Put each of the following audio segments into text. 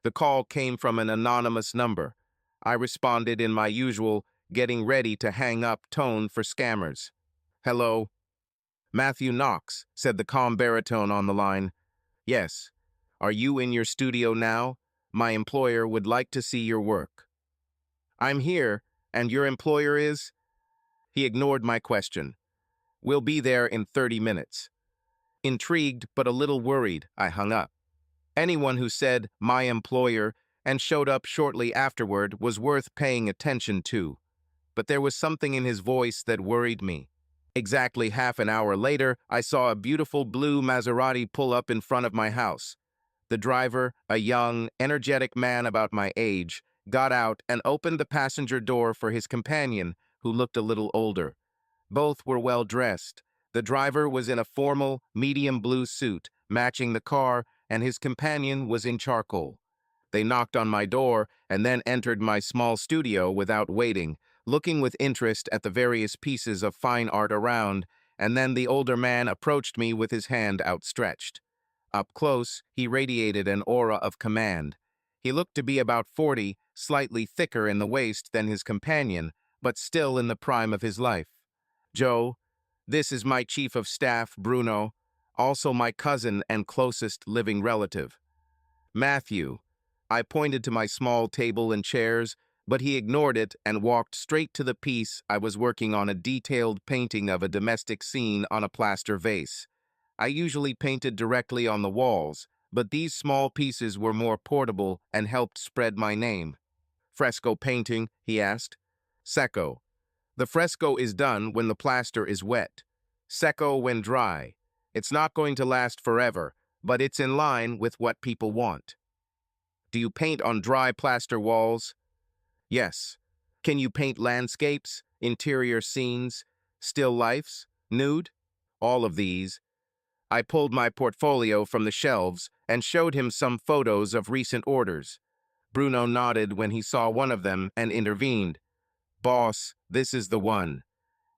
The call came from an anonymous number. I responded in my usual, getting ready to hang up tone for scammers. "Hello." "Matthew Knox," said the calm baritone on the line. "Yes. Are you in your studio now? My employer would like to see your work." "I'm here, and your employer is?" He ignored my question. "We'll be there in 30 minutes. Intrigued but a little worried, I hung up. Anyone who said, "my employer," and showed up shortly afterward was worth paying attention to. But there was something in his voice that worried me. Exactly half an hour later, I saw a beautiful blue Maserati pull up in front of my house. The driver, a young, energetic man about my age, got out and opened the passenger door for his companion, who looked a little older. Both were well dressed. The driver was in a formal, medium blue suit, matching the car, and his companion was in charcoal. They knocked on my door and then entered my small studio without waiting, looking with interest at the various pieces of fine art around, and then the older man approached me with his hand outstretched. Up close, he radiated an aura of command. He looked to be about 40, slightly thicker in the waist than his companion, but still in the prime of his life. "Joe, this is my chief of staff, Bruno, also my cousin and closest living relative." "Matthew." I pointed to my small table and chairs, but he ignored it and walked straight to the piece I was working on, a detailed painting of a domestic scene on a plaster vase. I usually painted directly on the walls, but these small pieces were more portable and helped spread my name. "Fresco painting?" he asked. "Secco. The fresco is done when the plaster is wet. Secco when dry. It's not going to last forever, but it's in line with what people want." "Do you paint on dry plaster walls?" "Yes." "Can you paint landscapes, interior scenes, still lifes, nude?" "All of these." I pulled my portfolio from the shelves and showed him some photos of recent orders. Bruno nodded when he saw one of them and intervened. "Boss, this is the one.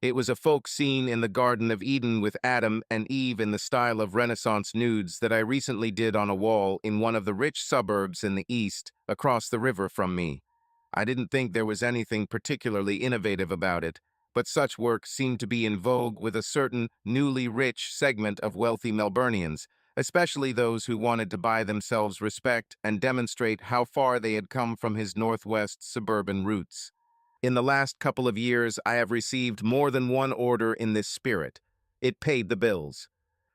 It was a folk scene in the Garden of Eden with Adam and Eve in the style of Renaissance nudes that I recently did on a wall in one of the rich suburbs in the east, across the river from me. I didn't think there was anything particularly innovative about it, but such work seemed to be in vogue with a certain newly rich segment of wealthy Melburnians, especially those who wanted to buy themselves respect and demonstrate how far they had come from his northwest suburban roots. In the last couple of years, I have received more than one order in this spirit. It paid the bills.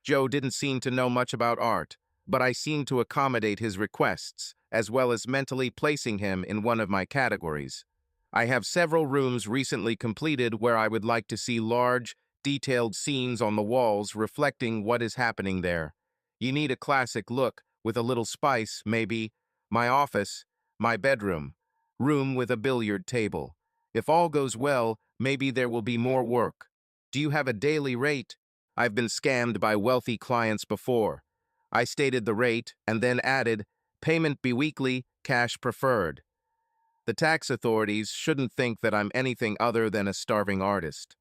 Joe didn't seem to know much about art, but I seemed to accommodate his requests, as well as mentally placing him in one of my categories. I have several rooms recently completed where I would like to see large, detailed scenes on the walls reflecting what is happening there. You need a classic look, with a little spice, maybe. My office, my bedroom, room with a billiard table. If all goes well, maybe there will be more work. "Do you have a daily rate?" I've been scammed by wealthy clients before. I stated the rate and then added, "Payment be weekly, cash preferred." The tax authorities shouldn't think that I'm anything other than a starving artist.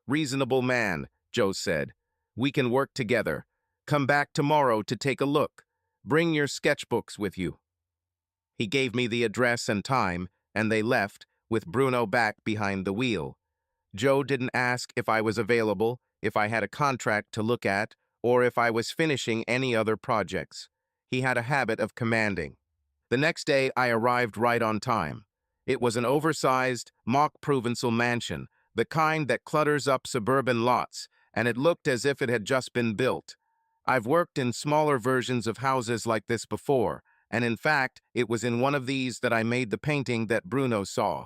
"Reasonable man," Joe said. "We can work together. Come back tomorrow to take a look. Bring your sketchbooks with you." He gave me the address and time, and they left, with Bruno back behind the wheel. Joe didn't ask if I was available, if I had a contract to look at, or if I was finishing any other projects. He had a habit of commanding. The next day, I arrived right on time. It was an oversized, mock Provençal mansion, the kind that clutters up suburban lots, and it looked as if it had just been built. I've worked in smaller versions of houses like this before, and in fact, it was in one of these that I made the painting that Bruno saw.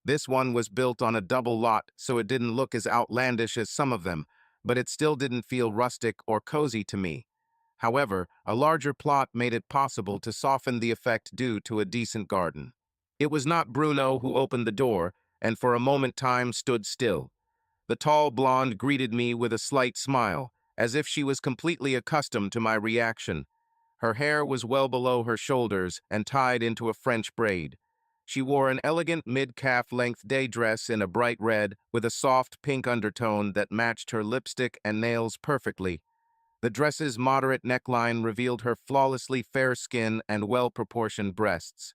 This one was built on a double lot, so it didn't look as outlandish as some of them, but it still didn't feel rustic or cozy to me. However, a larger plot made it possible to soften the effect due to a decent garden. It was not Bruno who opened the door, and for a moment time stood still. The tall blonde greeted me with a slight smile, as if she was completely accustomed to my reaction. Her hair was well below her shoulders and tied into a French braid. She wore an elegant mid-calf length day dress in a bright red with a soft pink undertone that matched her lipstick and nails perfectly. The dress's moderate neckline revealed her flawlessly fair skin and well-proportioned breasts.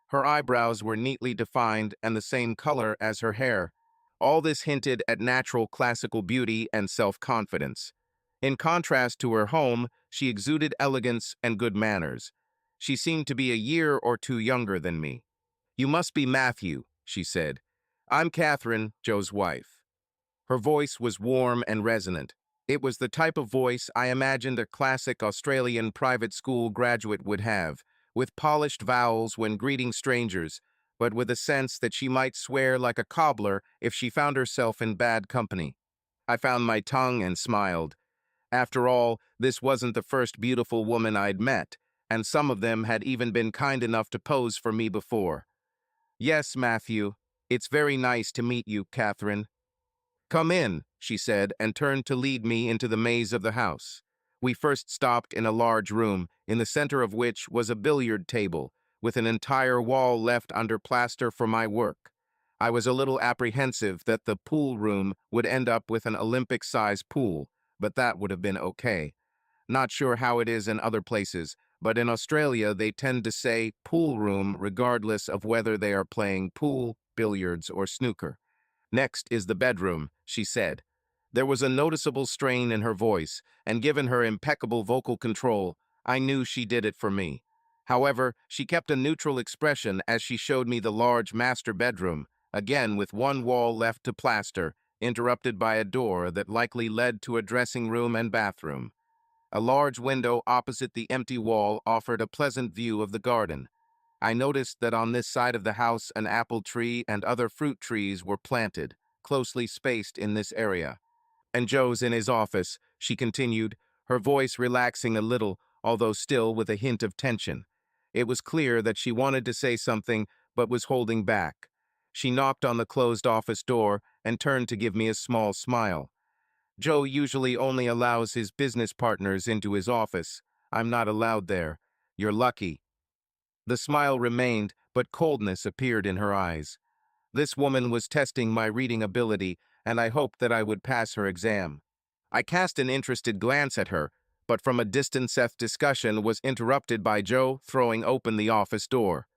Her eyebrows were neatly defined and the same color as her hair. All this hinted at natural classical beauty and self-confidence. In contrast to her home, she exuded elegance and good manners. She seemed to be a year or two younger than me. "You must be Matthew," she said. "I'm Catherine, Joe's wife." Her voice was warm and resonant. It was the type of voice I imagined a classic Australian private school graduate would have, with polished vowels when greeting strangers, but with a sense that she might swear like a cobbler if she found herself in bad company. I found my tongue and smiled. After all, this wasn't the first beautiful woman I'd met, and some of them had even been kind enough to pose for me before. "Yes, Matthew. It's very nice to meet you, Catherine." "Come in," she said, and turned to lead me into the maze of the house. We first stopped in a large room, in the center of which was a billiard table, with an entire wall left under plaster for my work. I was a little apprehensive that the pool room would end up with an Olympic-size pool, but that would have been okay. Not sure how it is in other places, but in Australia they tend to say pool room regardless of whether they are playing pool, billiards, or snooker. "Next is the bedroom," she said. There was a noticeable strain in her voice, and given her impeccable vocal control, I knew she did it for me. However, she kept a neutral expression as she showed me the large master bedroom, again with one wall left to plaster, interrupted by a door that likely led to a dressing room and bathroom. A large window opposite the empty wall offered a pleasant view of the garden. I noticed that on this side of the house an apple tree and other fruit trees were planted, closely spaced in this area. "And Joe's in his office," she continued, her voice relaxing a little, although still with a hint of tension. It was clear that she wanted to say something, but was holding back. She knocked on the closed office door and turned to give me a small smile. "Joe usually only allows his business partners into his office. I'm not allowed there. You're lucky." The smile remained, but coldness appeared in her eyes. This woman was testing my reading ability, and I hoped that I would pass her exam. I cast an interested glance at her, but from a distance discussion was interrupted by Joe throwing open the office door.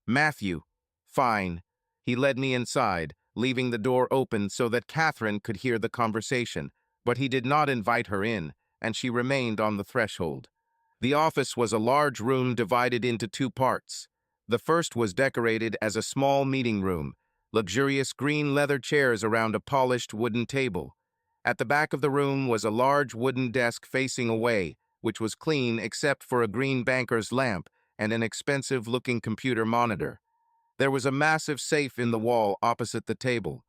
"Matthew." "Fine." He led me inside, leaving the door open so that Catherine could hear the conversation, but he did not invite her in, and she remained on the threshold. The office was a large room divided into two parts. The first was decorated as a small meeting room, luxurious green leather chairs around a polished wooden table. At the back of the room was a large wooden desk facing away, which was clean except for a green banker's lamp and an expensive-looking computer monitor. There was a massive safe in the wall opposite the table.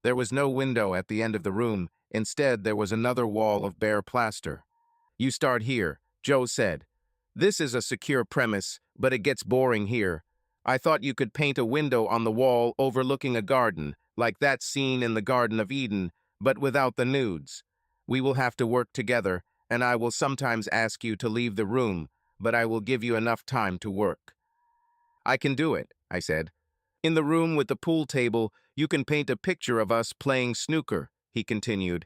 There was no window at the end of the room. Instead, there was another wall of bare plaster. "You start here," Joe said. "This is a secure premise, but it gets boring here. I thought you could paint a window on the wall overlooking a garden, like that scene in the Garden of Eden, but without the nudes. We will have to work together, and I will sometimes ask you to leave the room, but I will give you enough time to work." "I can do it," I said. "In the room with the pool table, you can paint a picture of us playing snooker," he continued.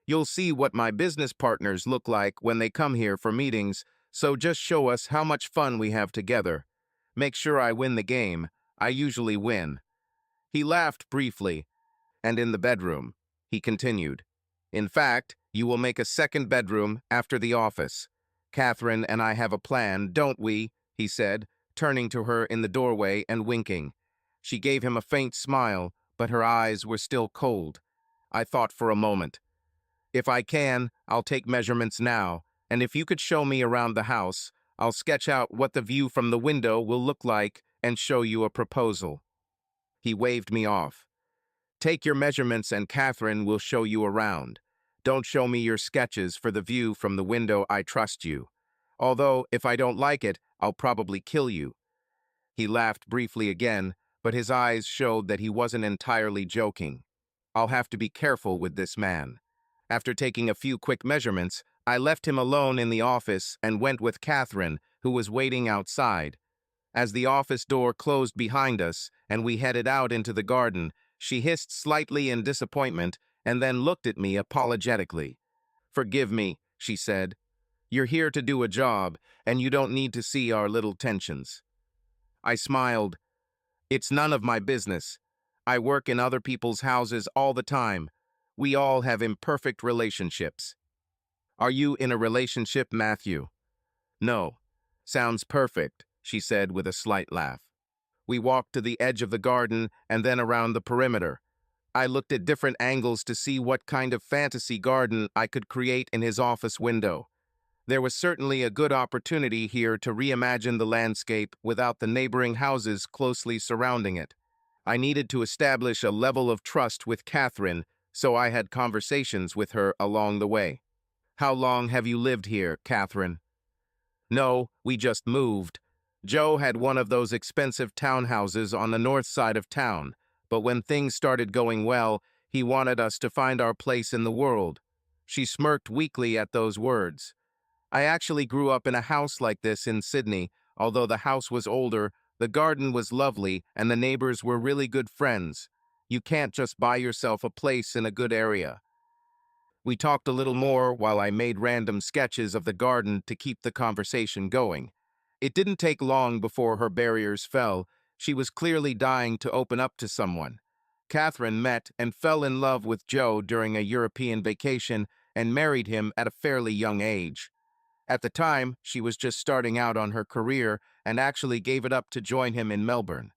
"You'll see what my business partners look like when they come here for meetings, so just show us how much fun we have together. Make sure I win the game. I usually win." He laughed briefly. "And in the bedroom," he continued. "In fact, you will make a second bedroom after the office. Catherine and I have a plan, don't we?" he said, turning to her in the doorway and winking. She gave him a faint smile, but her eyes were still cold. I thought for a moment. "If I can, I'll take measurements now, and if you could show me around the house, I'll sketch out what the view from the window will look like and show you a proposal." He waved me off. "Take your measurements and Catherine will show you around. Don't show me your sketches for the view from the window. I trust you. Although, if I don't like it, I'll probably kill you." He laughed briefly again, but his eyes showed that he wasn't entirely joking. I'll have to be careful with this man. After taking a few quick measurements, I left him alone in the office and went with Catherine, who was waiting outside. As the office door closed behind us and we headed out into the garden, she hissed slightly in disappointment and then looked at me apologetically. "Forgive me," she said. You're here to do a job, and you don't need to see our little tensions. I smiled. It's none of my business. I work in other people's houses all the time. We all have imperfect relationships. Are you in a relationship, Matthew? No. Sounds perfect, she said with a slight laugh. We walked to the edge of the garden and then around the perimeter. I looked at different angles to see what kind of fantasy garden I could create in his office window. There was certainly a good opportunity here to reimagine the landscape without the neighboring houses closely surrounding it. I needed to establish a level of trust with Catherine, so I had conversations with her along the way. How long have you lived here, Catherine? No, we just moved. Joe had one of those expensive townhouses on the north side of town, but when things started going well, he wanted us to find our place in the world. She smirked weakly at those words. I actually grew up in a house like this in Sydney. Although the house was older, the garden was lovely and the neighbors were really good friends. You can't just buy yourself a place in a good area. We talked a little more while I made random sketches of the garden to keep the conversation going. It didn't take long before her barriers fell. She was clearly dying to open up to someone. Catherine met and fell in love with Joe during a European vacation and married him at a fairly young age. At the time, she was just starting out on her career and actually gave it up to join him in Melbourne.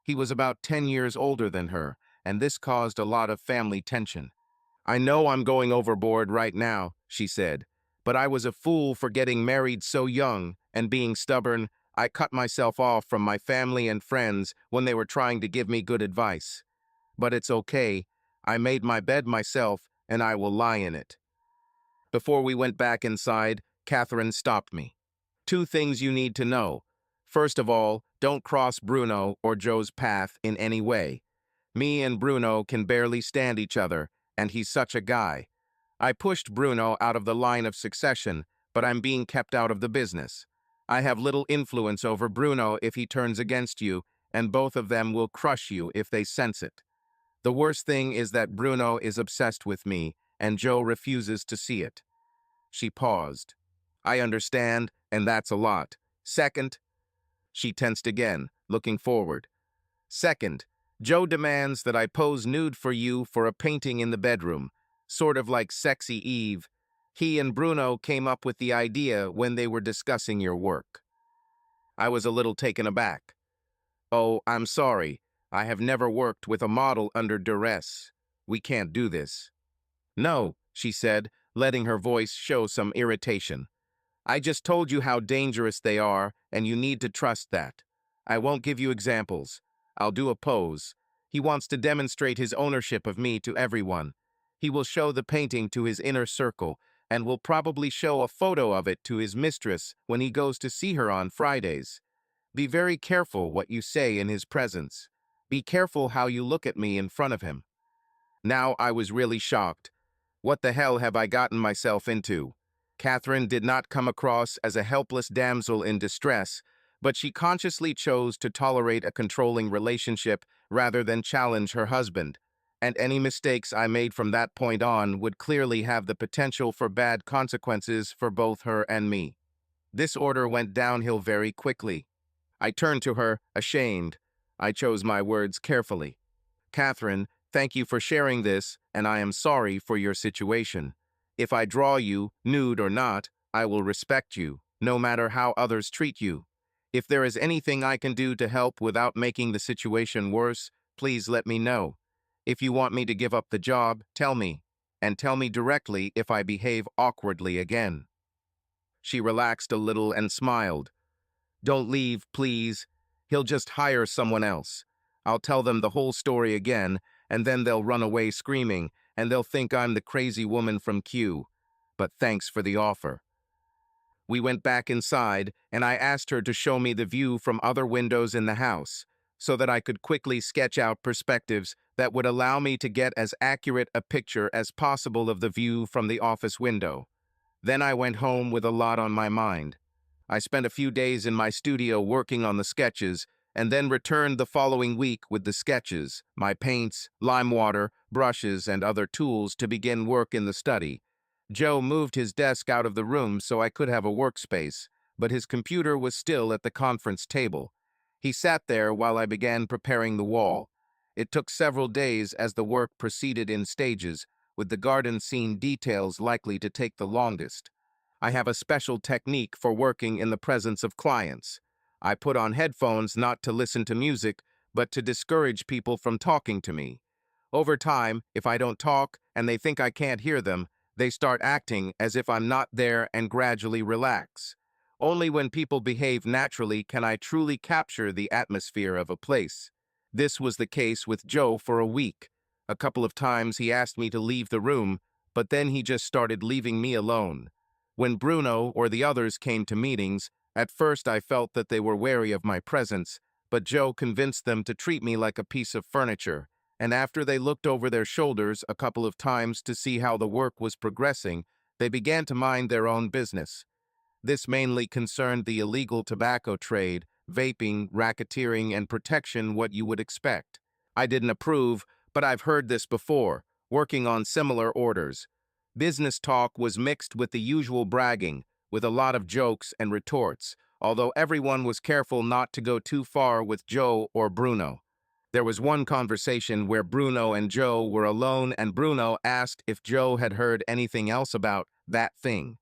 He was about 10 years older than her, and this caused a lot of family tension. I know I'm going overboard right now, she said, but I was a fool for getting married so young, and being stubborn, I cut myself off from my family and friends when they were trying to give me good advice. But it's okay. I made my bed myself, and I will lie in it. Before we went back inside, Catherine stopped me. Two things you need to know. First of all, don't cross Bruno or Joe's path in any way. Me and Bruno can barely stand each other, and he's such a guy. I pushed Bruno out of the line of succession, but I'm being kept out of the business. I have little influence over Bruno if he turns against you, and both of them will crush you if they sense it. The worst thing is that Bruno is obsessed with me, and Joe refuses to see it. She paused. I understand, and that's a lot. Second, she tensed again, looking forward. Second, Joe demands that I pose nude for you for a painting in the bedroom, sort of like Sexy Eve. He and Bruno came up with the idea when they were discussing your work. I was a little taken aback. Oh, I'm sorry. I have never worked with a model under duress. We can't do this. No, she said, letting her voice show some irritation. I just told you how dangerous they are, and you need to trust that. I won't give you examples. I'll do a pose. He wants to demonstrate his ownership of me to everyone. He will show the painting to his inner circle, and will probably show a photo of it to his mistress when he goes to see her on Fridays. Be very careful what you say in his presence. Be careful how you look at me in front of him. Now I was really shocked. What the hell have I gotten myself into? Catherine did not come across as a helpless damsel in distress, but she consciously chose to tolerate a controlling relationship rather than challenge her husband, and any mistakes I made from that point on would clearly have the potential for bad consequences for both her and me. This order went downhill very quickly. I turned to her, ashamed. I chose my words carefully. Catherine, thank you for sharing this, and I am sorry for your situation. If I draw you, nude or not, I will respect you, no matter how others treat you. If there is anything I can do to help without making the situation worse, please let me know. If you want me to give up the job, tell me, and tell me directly if I behave awkwardly again. She relaxed a little and smiled. Don't leave, please. He'll just hire someone else. I'll tell them the whole story again, and then they'll run away screaming, and they'll think I'm the crazy woman from Q. But thanks for the offer. We went back inside, and I asked her to show me the view from other windows in the house, so that I could quickly sketch out perspectives that would allow me to get as accurate a picture as possible of the view from the office window. Then I went home with a lot on my mind. I spent a few days in my studio working on the sketches, and then returned the following week with the sketches, my paints, lime water, brushes, and other tools to begin work in the study. Joe moved his desk out of the room so I could have a workspace, but his computer was still at the conference table. He sat there while I began preparing the wall. It took several days as the work proceeded in stages, with the garden scene details likely to take the longest. I have a special technique for working in the presence of clients. I put on headphones not to listen to music, but to discourage people from talking to me. Over time, if I don't talk and they think I can't hear them, they start acting as if I'm not there and gradually relax. Only when people behave naturally can I truly capture the atmosphere of a place. This was the case with Joe for a week. A couple of times he asked me to leave the room, but then he just started leaving me alone. When Bruno or the others came to meetings, at first I felt that they were wary of my presence, but Joe convinced them to treat me like a piece of furniture, and after they looked over their shoulders a couple of times to see how the work was progressing, they began to mind their own business. This mainly concerned the illegal tobacco trade, vaping, racketeering, and protection, what you would expect. I didn't approve, but I've heard this before, working on similar orders. Business talk was mixed with the usual bragging, with a lot of jokes and retorts, although everyone was careful not to go too far with Joe or Bruno. There was one conversation where Bruno and Joe were alone and Bruno asked if Joe had heard anything else about that thing.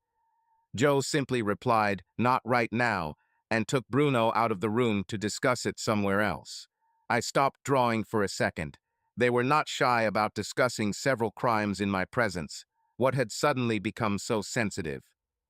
Joe simply replied, "Not right now," and took Bruno out of the room to discuss it somewhere else. I stopped drawing for a second. They were not shy about discussing several crimes in my presence. What had suddenly become so sensitive?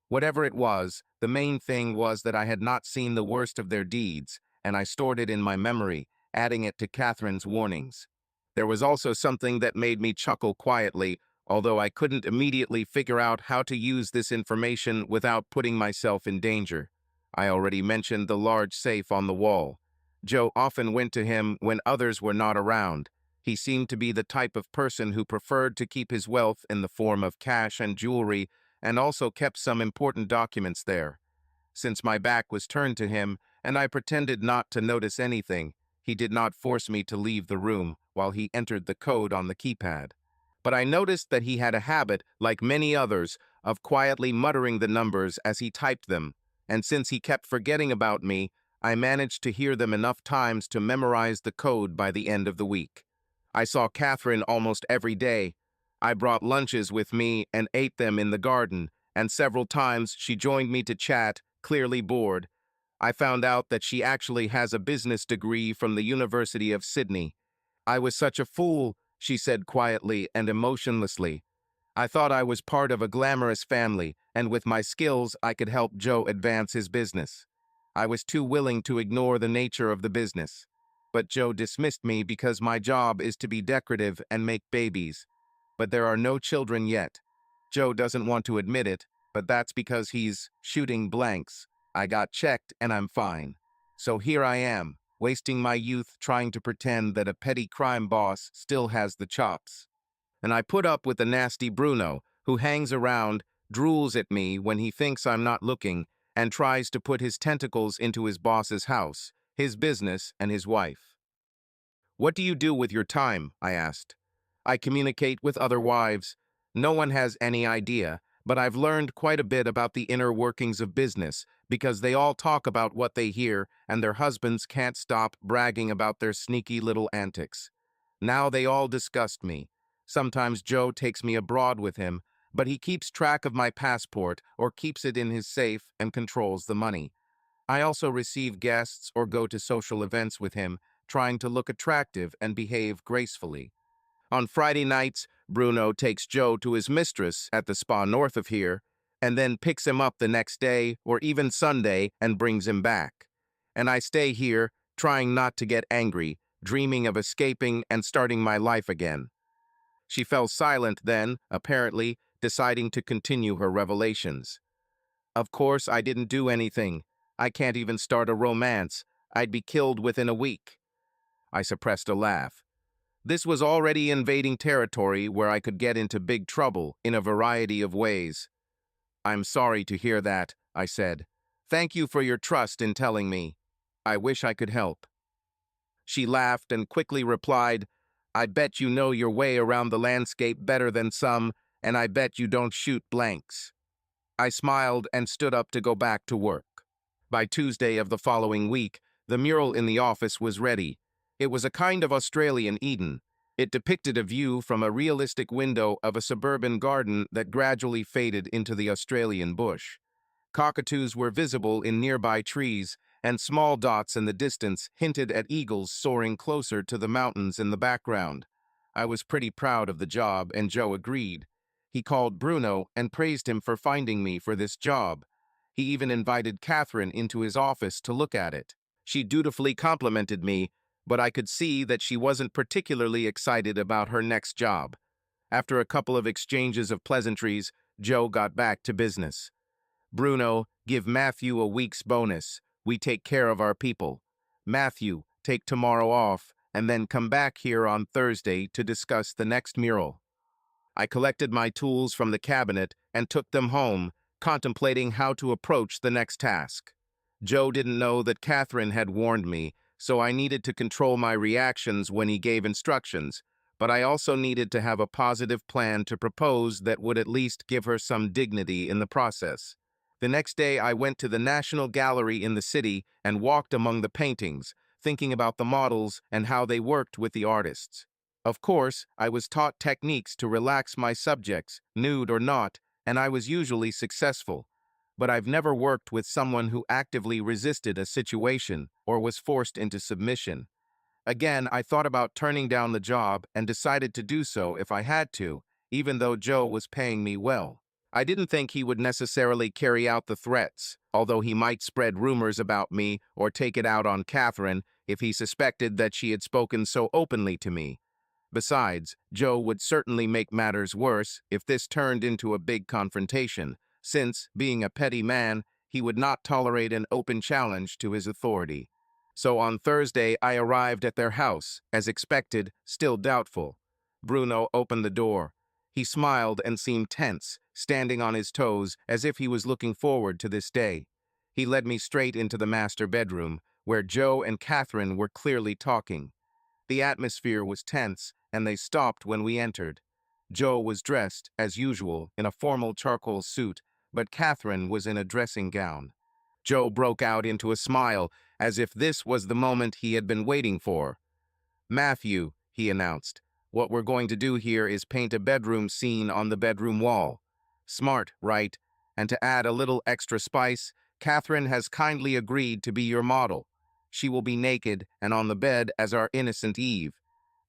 Whatever it was, the main thing was that I had not seen the worst of their deeds, and I stored it in my memory, adding it to Catherine's warnings. There was also something that made me chuckle quietly, although I couldn't immediately figure out how to use this information without putting myself in danger. I already mentioned the large safe on the wall. Joe often went to him when others were not around. He seemed to be the type of person who preferred to keep his wealth in the form of cash and jewelry, and also kept some important documents there. Since my back was turned to him, and I pretended not to notice anything, he did not force me to leave the room while he entered the code on the keypad. But I noticed that he had a habit, like many others, of quietly muttering the numbers as he typed them, and since he kept forgetting about me, I managed to hear them enough times to memorize the code by the end of the week. I saw Catherine almost every day. I brought lunches with me and ate them in the garden, and several times she joined me to chat, clearly bored. I found out that she actually has a business degree from the University of Sydney. "I was such a fool," she said quietly and emotionlessly. "I thought I was part of a glamorous family, and with my skills I could help Joe advance his business. I was too willing to ignore the nature of the business. But Joe dismissed me because my job is to be decorative and make babies. But there are no children yet. Joe doesn't want to admit it, but that's because he's shooting blanks. I got checked and I'm fine. So here I am, wasting my youth trying to pretend that a petty crime boss still has the chops. And I put up with the nasty Bruno, who hangs around, drools at me when he thinks I'm not looking, and tries to put his tentacles into his boss's house, his business, and his wife." "What do you do with your time?" I asked. "I communicate with other wives. No one has any idea, but I've learned quite a bit about the inner workings of business because they all talk about what they hear and their husbands can't stop bragging about their sneaky little antics. Now they all disgust me. Sometimes Joe takes me abroad with him, but he keeps track of my passport or keeps it in his safe and controls the money. I also receive guests or go to social events with him, trying to look attractive and behave gracefully. On Friday nights, Bruno takes Joe to his mistress at the spa north of here, and then picks him up the next day or even Sunday and brings him back. And I stay here, trying not to get angry, dreaming of escaping and starting my life again." She fell silent then, apparently, deciding to continue her revelations. "Of course, I didn't do anything. I can't even start a romance. I'd be killed within a week." I suppressed a laugh. This was already invading territory where I could get into big trouble in a variety of ways. "I'm sorry to hear that," I said. "Thank you for your trust in telling me. I wish I could help." She laughed and quickly replied, "I bet you know your way around the landscape better than some, and I bet you don't shoot blanks." I smiled and stood up to go back to work. By Tuesday of the following week, the mural in the office was ready. It was a kind of Australian Eden. It depicted a view from a realistic window of a suburban garden that gradually faded into the Australian bush. Cockatoos were visible in nearby trees, and small dots in the distance hinted at eagles soaring closer to the mountains in the background. I was pretty proud of the job, and Joe agreed. He called Bruno and praised him for finding me for this job. He even invited Catherine into his office to look at it. She dutifully complimented me, but I could see that she wasn't particularly excited about her next job. After a couple of exchanges of pleasantries, Joe got back to business. "Bruno, give Matthew a week's bonus. We take care of our people. Matthew, take tomorrow off, and then come back here on Thursday to discuss the next mural." I collected my tools from the cabinet and took them home, contemplating how to approach the next task. Joe didn't know that Catherine had warned me, so I needed to control my reactions when he gave instructions, but I also needed to have a positive plan to propose that would at least give her some dignity in the process. The next day, I went to the National Gallery in the city and walked among the paintings, thinking about the models and how they worked with the artists. Of course, I was taught techniques to relax my subjects, nude or not, and I was usually successful. But I've never worked with someone who actively resisted a situation or was forced into submission. Again, I thought about turning down the job and decided to do so if I had to, even though Joe was paying me well. I didn't think he would necessarily carry out the threats, although he might spread rumors about me or take it out on Catherine if he suspected that she had spoken so openly to me. Besides, Joe would certainly make matters worse if this turned into a big confrontation, since, being a petty man, he would not tolerate an open challenge to his authority. So on Thursday, I arrived at their house, as expected, still doubtful. Bruno opened the door. He smiled and seemed tense, standing on his toes as if he was looking forward to this day. He led me straight into the master bedroom, where Joe and Catherine were clearly talking. The atmosphere was tense, and they stopped when we entered. Joe was dressed, as usual, in a formal charcoal suit, but Catherine was in a dressing gown. Joe broke out into a smile, as if this was the moment he had been waiting for. "Matthew," he announced, "what we're going to do here is paint a bedroom scene on the bedroom wall. Smart, right? And to add a little extra spice, Catherine has kindly agreed to be your model. She will be naked and on the bed as our innocent Eve.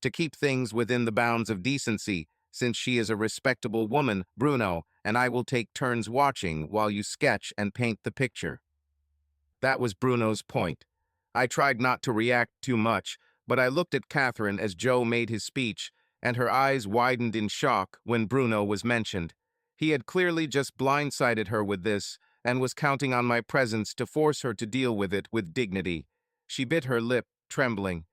To keep things within the bounds of decency, since she is a respectable woman, Bruno and I will take turns watching while you sketch and paint the picture." That was Bruno's point. I tried not to react too much, but I looked at Catherine as Joe made his speech, and her eyes widened in shock when Bruno was mentioned. He had clearly just blindsided her with this, and was counting on my presence to force her to deal with it with dignity. She bit her lip, trembling.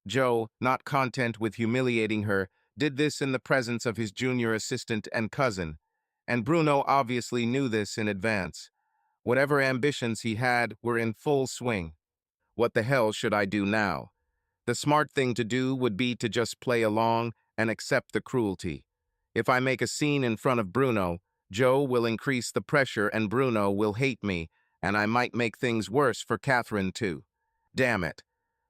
Joe, not content with humiliating her, did this in the presence of his junior assistant and cousin, and Bruno obviously knew this in advance. Whatever ambitions he had were in full swing. What the hell should I do now? The smart thing to do would be to just play along and accept the cruelty. If I make a scene in front of Bruno, Joe will increase the pressure and Bruno will hate me, and I might make things worse for Catherine too. Damn it.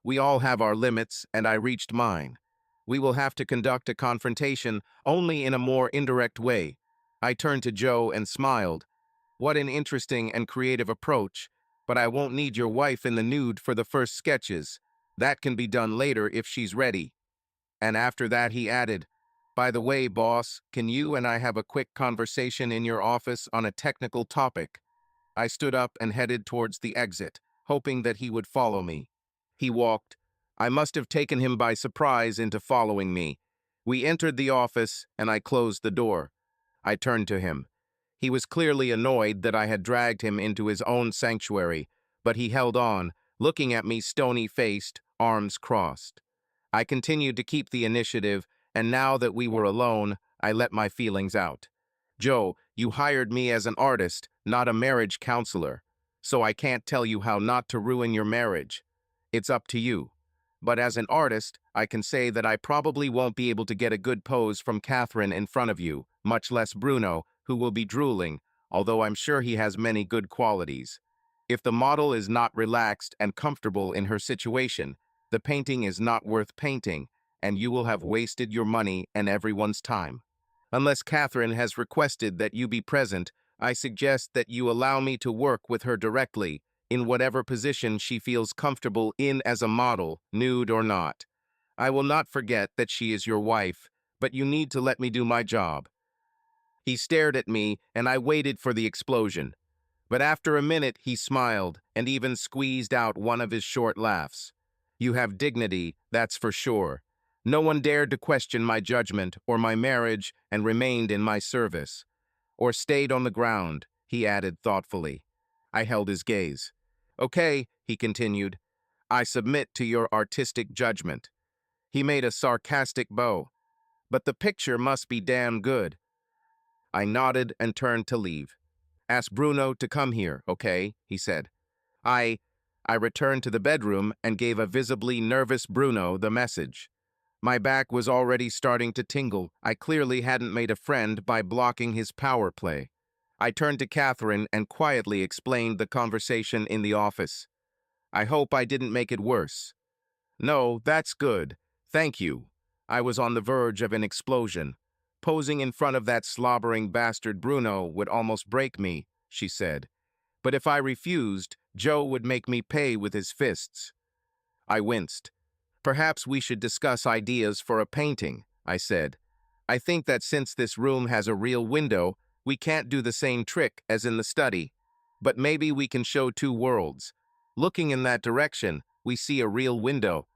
We all have our limits, and I reached mine. We will have to conduct a confrontation only in a more indirect way. I turned to Joe and smiled. What an interesting and creative approach, but I won't need your wife in the nude for the first sketches. That can be done later if she's ready. And after that he added, "By the way, boss, can you and I have a quick conversation in your office on a technical topic?" I stood up and headed towards the exit, hoping that he would follow me. He walked. I must have taken him by surprise into following me. We entered the office, and I closed the door. I turned to him. He was clearly annoyed that I had dragged him into his own sanctuary, but he held on, looking at me stony-faced, arms crossed. I continued to keep the initiative, and now that we were alone, I let my feelings out. "Joe, you hired me as an artist, not a marriage counselor, so I can't tell you how not to ruin your marriage. It's up to you. But as an artist, I can say that I probably won't be able to get a good pose from Catherine in front of you, much less Bruno, who will be drooling, although I'm sure he has many good qualities. If the model is not relaxed and comfortable in her situation, the painting is not worth painting, and you will have wasted your money and everyone's time. Unless Catherine has requested that you be present, I suggest that you allow me to work with her directly, in whatever position she feels comfortable in as a model, nude or not. I will not forget that she is your wife, but you need to let me do my job. He stared at me, and I waited for the explosion. But after a minute, he smiled and even squeezed out one of his short laughs. You have dignity, that's for sure. No one dared to question my judgment or my marriage and remained in my service. Or stayed on the ground, he added thoughtfully. I held his gaze. Okay, he continued. I submit to your artistic judgment. He made a sarcastic bow. But the picture must be damn good. I nodded and turned to leave. Ask Bruno to come here, okay? He said. I returned to the bedroom and gave a visibly nervous Bruno the message. My back was already starting to tingle. I clearly hadn't made a friend by blocking his power play. I turned to Catherine and quietly explained the conversation in the office. I hope I didn't make it worse. No, that's good. Thank you. I was on the verge of an explosion. Posing in front of that slobbering bastard Bruno would almost break me, she said. But if I refused, Joe would make me pay with his fists. I winced. Perhaps we should discuss ideas for a painting, I said. I think that since this room has a real window, we can't do the same trick as in the study. But maybe we can show two worlds. Looking in that direction, we see a real window.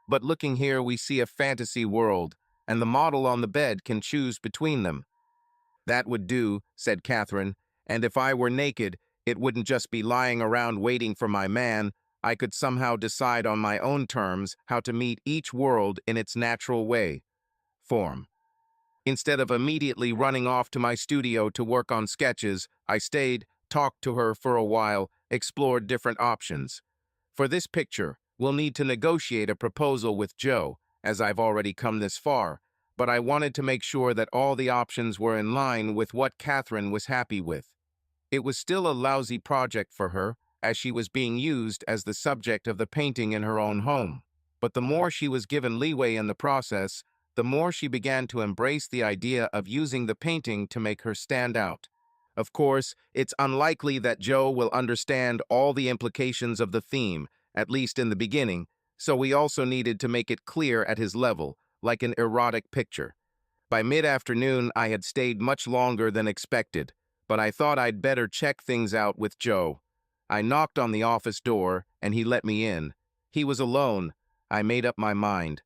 But looking here, we see a fantasy world, and the model on the bed can choose between them. That would do, said Catherine, and if I were naked, it wouldn't just be lying around waiting for my man. I could somehow decide on my own terms how to meet each world in its natural way, form. Instead of immediately running off to my studio to work on sketches, I stayed, talked to her for a while, explored different options. For this picture, we'll need to negotiate a proposal with Joe, as I've already come this far, but I wanted to make sure that all the options were in line with what Catherine was happy with. It was still a lousy project for her, as she was being used as the subject of the painting in her own home. But the more she was given leeway in the process, the more she began to embrace the idea of using the painting to make her stand out. Of course, it's unlikely that Joe will understand all the implications of the theme, at least in the beginning, so we also needed to make it clear at his level, like an erotic picture. By mid-afternoon, I had stayed much longer than expected, but I thought I'd better check things out with Joe. I knocked on the office door, and he let me in. He was alone. I made up my mind.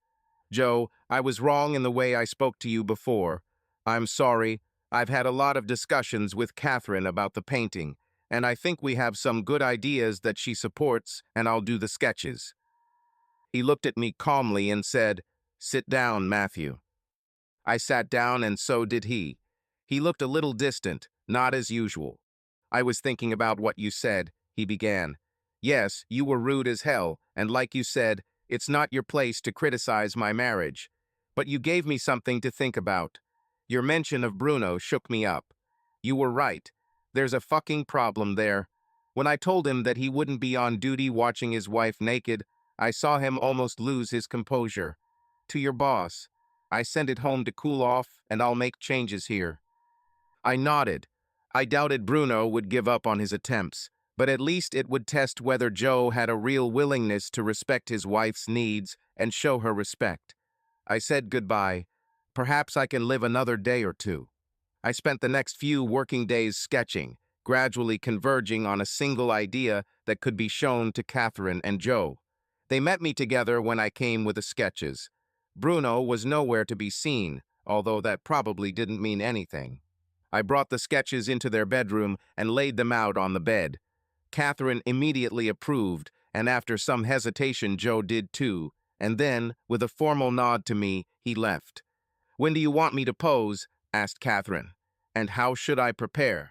Joe, I was wrong in the way I spoke to you before. I'm sorry. I've had a lot of discussions with Catherine about the painting, and I think we have some good ideas that she supports, and I'll do the sketches. He looked at me calmly and said, Sit down, Matthew. I sat down, and so did he. He looked a little distant, not as usual. I was thinking about what you said, he began. Yes, you were rude as hell, and like you said, it's not your place to criticize my marriage. But you gave me something to think about. Your mention of Bruno shook me up. You were right. There's a fucking problem there. When I told him that he wouldn't be on duty watching his wife naked, I saw him almost lose his composure. To your boss. I sent it home to cool off, and I'll make changes here. I nodded. I doubted Bruno would give up on his attempts, but at least it would test whether Joe had a real willingness to respect his wife's needs and show her respect. I said goodbye. Perhaps I can live another day or two. I spent the next few working days sketching, gradually converging on a single idea that could be shown to Catherine and Joe. They met me together when I came with the sketches. Bruno was nowhere to be seen, although that probably didn't mean anything. I brought the sketches into their bedroom and laid them out on the bed. Catherine immediately approved, and after some hesitation Joe did too, and then, with a formal nod to me, he left. When do you want me to pose? Asked Catherine. And how should I prepare?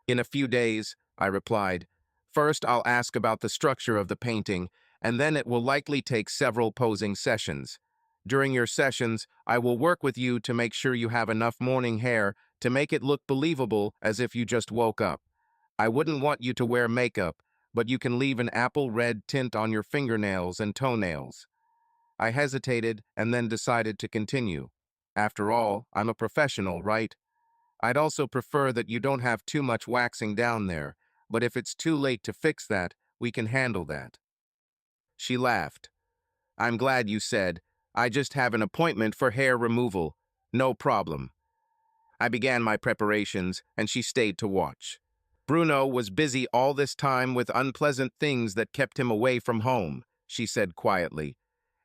In a few days, I replied. First, I'll ask about the structure of the painting, and then it will likely take several posing sessions. During your sessions, I will work with you to make sure you have enough morning hair to make it look believable as if you just woke up. I wouldn't want you to wear makeup, but you can leave an apple red tint on your fingernails and toenails." I hesitated and then decided to continue. After all, I'm a professional, right? I'd also prefer that you don't have too much waxing down there, but if it's too late to fix that, we can handle that. She laughed. "I'm glad you said. I just have an appointment for hair removal. No problem." I began my preparations, and she stayed to watch. "Bruno was busy all this time with unpleasant things that kept him away from home," she said quietly.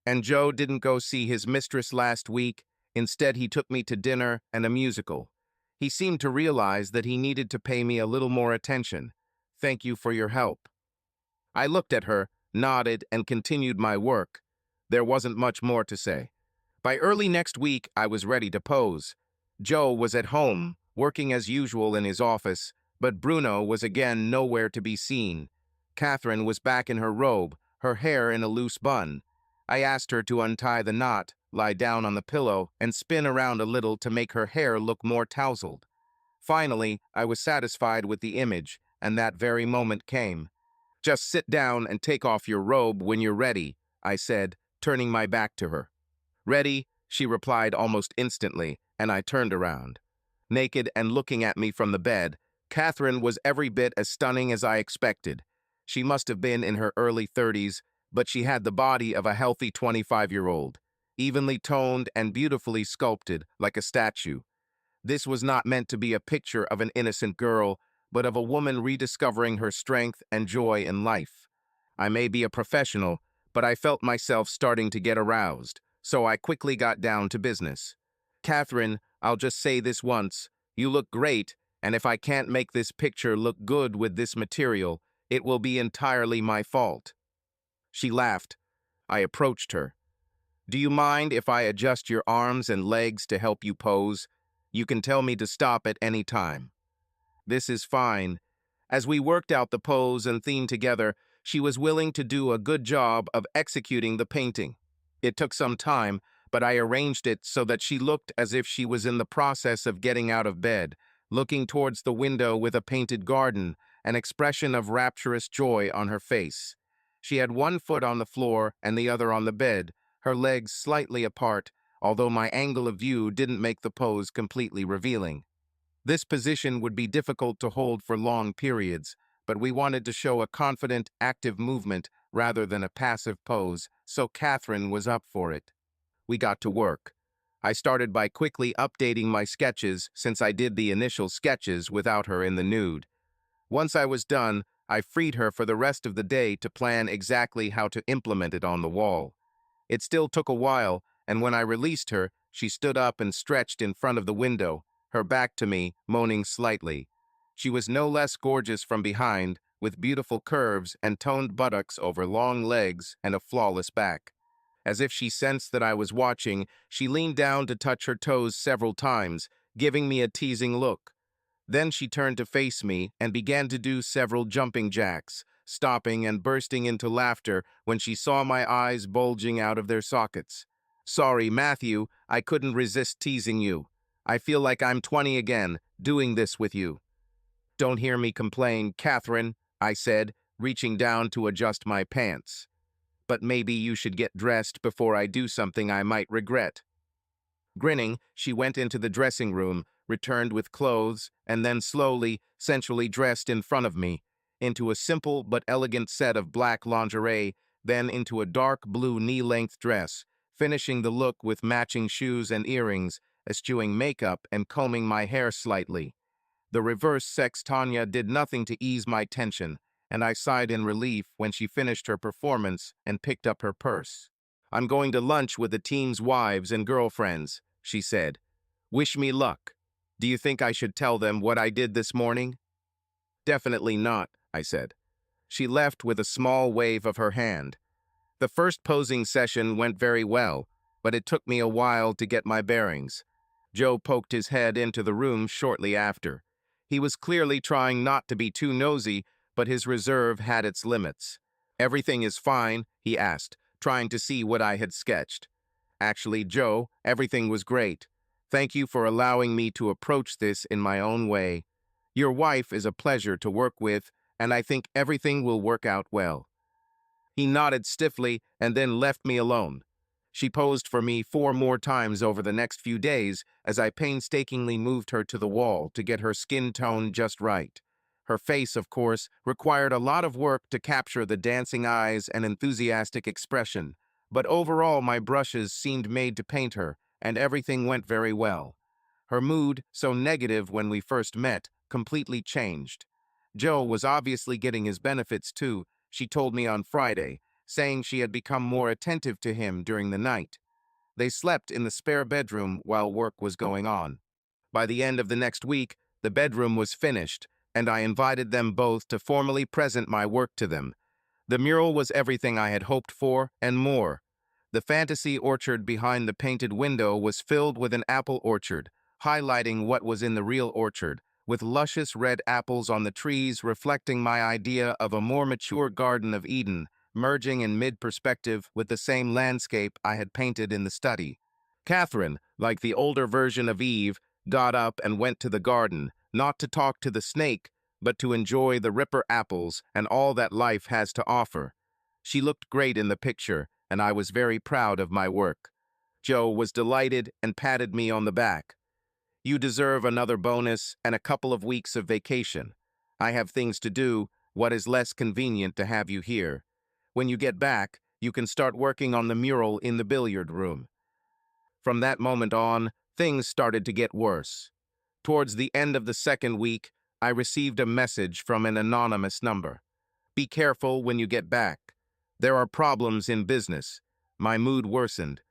"And Joe didn't go see his mistress last week. Instead, he took me to dinner and a musical. He seemed to realize that he needed to pay me a little more attention. Thank you for your help." I looked at her, nodded, and continued my work. There wasn't much more to say. By early next week, I was ready to pose. Joe was at home, working as usual in his office, but Bruno was again nowhere to be seen. Catherine was back in her robe, her hair in a loose bun. I asked her to untie the knot, lie down on the pillow, and spin around a little to make her hair look more tousled. Finally, I was satisfied with the image, and that very moment came. "Just sit down and take off your robe when you're ready," I said, turning my back to her. "Ready?" she replied almost instantly, and I turned around. Naked and looking at me from the bed, Catherine was every bit as stunning as I expected. She must have been in her early 30s, but she had the body of a healthy 25-year-old, evenly toned and beautifully sculpted like a statue. This was not meant to be a picture of an innocent girl, but of a woman rediscovering her strength and joy in life. I may be a professional, but I felt myself starting to get aroused, so I quickly got down to business. "Catherine, I'll just say this once. You look great, and if I can't make this picture look good with this material, it will be entirely my fault." She laughed. I approached her. "Do you mind if I adjust your arms and legs to help you pose? You can tell me to stop at any time." "This is fine." As we worked out the pose and theme together, she was willing to do a good job of executing the painting. It took some time, but I arranged it so that she looked as if she was in the process of getting out of bed, looking towards the window with a painted garden, an expression of rapturous joy on her face. She had one foot on the floor and the other on the bed, her legs slightly apart, although my angle of view didn't make the pose completely revealing. This position would be difficult to hold for long periods, but we wanted to show a confident, active movement rather than a passive pose, so Catherine was up for it. We got to work. I started by quickly updating my sketches since I did the initial sketches without her in the nude. Once I was done, I freed her for the rest of the day to plan exactly how to implement it on the wall. It still took a while, and when I released her, she stood up and stretched in front of the window, her back to me, moaning slightly. She was no less gorgeous from behind, with beautiful curves and toned buttocks over long legs and a flawless back. As if she sensed that I was watching, she leaned down to touch her toes several times, giving me a teasing look. Then she turned to face me and began to do several jumping jacks, stopping and bursting into laughter when she saw my eyes bulging out of their sockets. "Sorry, Matthew, I couldn't resist teasing you. I feel like I'm 20 again, doing this with you." "Don't hear me complain, Catherine," I said, reaching down to adjust my pants. "But maybe you should get dressed before I do something I might regret." Grinning, she went into the dressing room, returned with clothes, and then slowly, sensually dressed in front of me, into a simple but elegant set of black lingerie, then into a dark blue knee-length dress, finishing the look with matching shoes and earrings, eschewing makeup and combing my hair slightly. The reverse sex Tanya did nothing to ease my tension, and I sighed in relief when she finished her performance and picked up her purse. "I'm going to lunch with the team's wives and girlfriends," she said. "Wish me luck. Do you think I should tell them what I did this morning?" "Definitely not," I said. She left with a small wave of her hand. The first posing session went very well, but it took me a while to get my bearings. Joe poked his head into the room shortly after. He was clearly trying not to be too nosy, but his reserve had its limits. "Everything is fine?" he asked, trying to see what I had sketched. "Actually, Joe, everything was great. Thank you for allowing me to approach this in my own way. Your wife is a pleasure to work with, and I think everything will work out well." He nodded stiffly and then left me alone. She posed for me 4 more times over the next few days as I painstakingly moved her to the wall to get her skin tone just right. Her face, of course, required a lot of work to capture the dancing eyes and enthusiastic expression, but overall my brushes seemed made to paint her, and everything went very well. Her mood, so negative when we first met, completely changed. Joe was obviously getting his benefits too, she told me on Friday, saying she had become more attentive to him during the night. They slept in the spare bedroom while work was going on. By the end of the next week, the bedroom was finished, and I invited them both to formally present my work to them. The mural was everything I had hoped for and more. The fantasy orchard behind the painted window was filled with an apple orchard, highlighting what was in the real orchard, with luscious red apples on the trees reflecting my idea of a more mature Garden of Eden, merging in mid-perspective with the same landscape I had painted in the study. Catherine, like the older version of Eve, got up and went to the garden, not to talk to the snake, but to enjoy the ripper apples and all that life has to offer. She looked great in the picture, and I was very proud of my work. Joe was delighted and patted me on the back. "You deserve another bonus and a couple of weeks of vacation. I have things to do, what is less convenient to have you here. When you get back, you can start working on the mural in the billiard room." From that moment on, things started to get worse. Towards the end of the second week, I received a message from an anonymous number. "Be careful when you get back. There are problems in business." My mood worsened.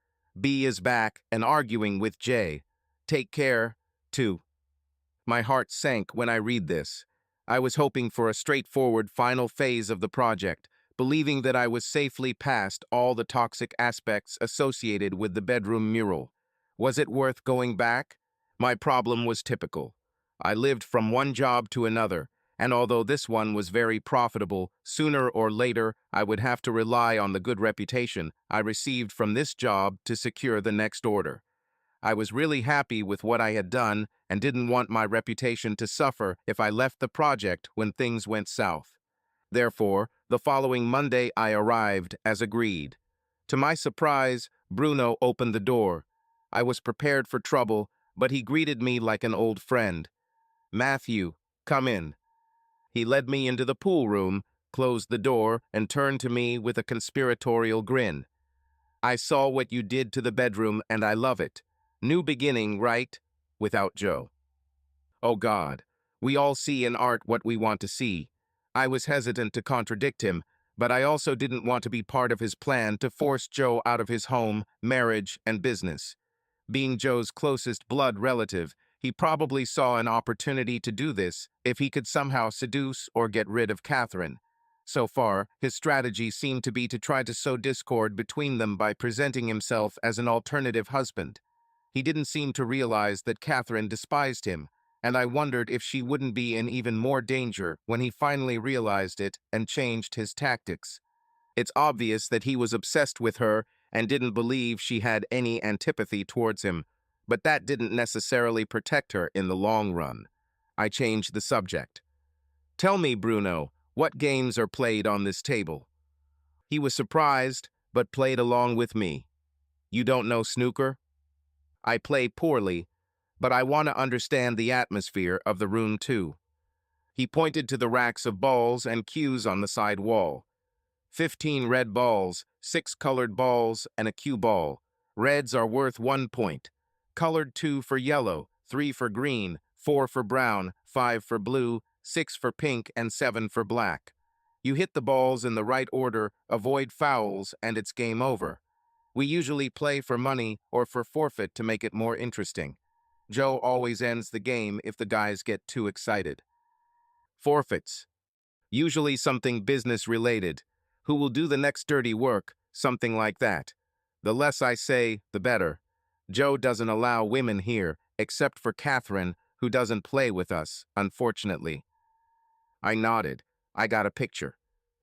B is back and arguing with J. "Take care, too." My heart sank when I read this. I was hoping for a straightforward final phase of the project, believing that I was safely past all the toxic aspects associated with the bedroom mural. Was it worth going back? My problem was typical. I lived from one job to another, and although this one was very profitable, sooner or later I would have to rely on the good reputation I received from this job to secure the next order. I was really happy with what I had done and didn't want my reputation to suffer if I left the project when things went south. Therefore, the following Monday I arrived as agreed. To my surprise, Bruno opened the door. I was prepared for trouble, but he greeted me like an old friend. "Matthew, come in." He led me into the pool room, closed the door, and turned to me with a conspiratorial grin. "I saw what you did to the bedroom, and I love it. New beginning, right?" Without Joe. Oh God, we all see in art what we want to see. I was hesitant to contradict him, but I also didn't want to be part of his plan to force Joe out of his home, marriage, and business. Being Joe's closest blood relative, he probably saw an opportunity to do this if he could somehow seduce or get rid of Catherine. So far, his strategy seemed to be to try to sow discord between them by presenting himself as an alternative husband. He didn't seem to realize that Catherine despised him, and I wondered if she wouldn't be in even more danger when he finally realized it and changed his tactics. It's obvious that he was obsessed with her and didn't believe she had any antipathy towards him, but that didn't necessarily protect her in the long run. I changed the subject. "Tell me, Bruno, what games are played on this table?" He was surprised, but played along with me. "You don't know snooker?" "I play poorly, but I want to understand the atmosphere of the room too." He pointed to the racks of balls and cues on the side wall. 15 red balls, 6 colored balls, and a cue ball. Reds are worth 1 point. Colored 2 for yellow, 3 for green, 4 for brown, 5 for blue, 6 for pink, and 7 for black. You hit the balls in the right order, avoid fouls, and it's game over. We usually play for money or for forfeit to make it more interesting. Joe always ends the game if the guys get too excited. Forfeits. Usually something business-related. Who will do the next dirty work? Something like that. The less I say, the better. Joe doesn't allow women here, except for Catherine, who doesn't play with us, unfortunately. I nodded. I got a picture.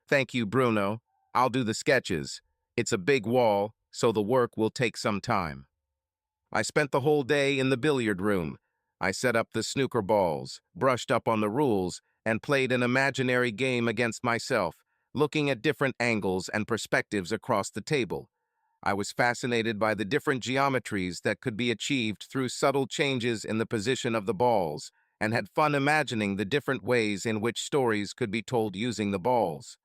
"Thank you, Bruno. I'll do the sketches. It's a big wall, so the work will take some time." I spent the whole day in the billiard room. I set up the snooker balls, brushed up on the rules, and played an imaginary game against myself, looking at different angles and perspectives across the table. I was fascinated by the different geometries that could be achieved through subtle changes in the position of the balls, and had fun imagining the different ways in which stories could be told using the balls.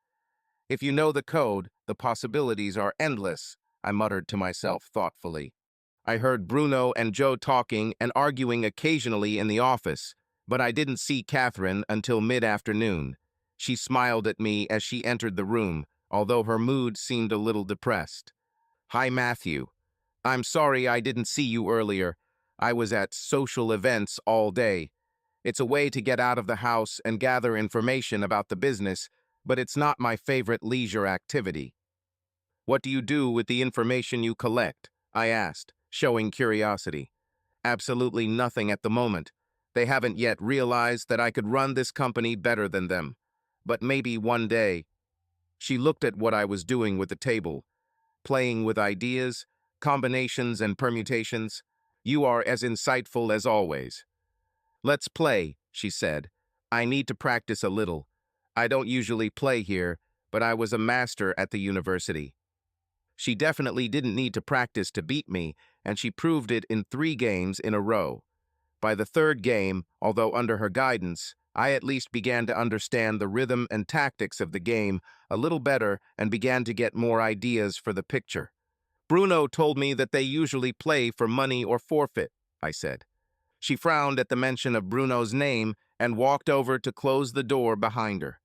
If you know the code, the possibilities are endless, I muttered to myself thoughtfully. I heard Bruno and Joe talking and arguing occasionally in the office, but I didn't see Catherine until mid-afternoon. She smiled at me as she entered the room, although her mood seemed a little depressed. "Hi, Matthew. I'm sorry I didn't see you earlier. I was at social events all day. It's a way to get out of the house and gather information about the business, but it's not my favorite leisure activity." "What do you do with the information you collect?" I asked, showing curiosity. "Absolutely nothing at the moment. They haven't yet realized that I could run this company better than them. But maybe one day." She looked at what I was doing with the table, playing with ideas, combinations, and permutations. "You are as insightful as always." "Let's play," she said. "I need to practice a little. I don't usually play here, but I was a master at the university." She definitely didn't need to practice to beat me, and she proved it in 3 games in a row. By the 3rd game, although under her guidance, I at least began to understand the rhythm and tactics of the game a little better and began to get more ideas for the picture. "Bruno told me that they usually play for money or forfeit," I said. She frowned at the mention of Bruno's name and walked over to close the door behind her.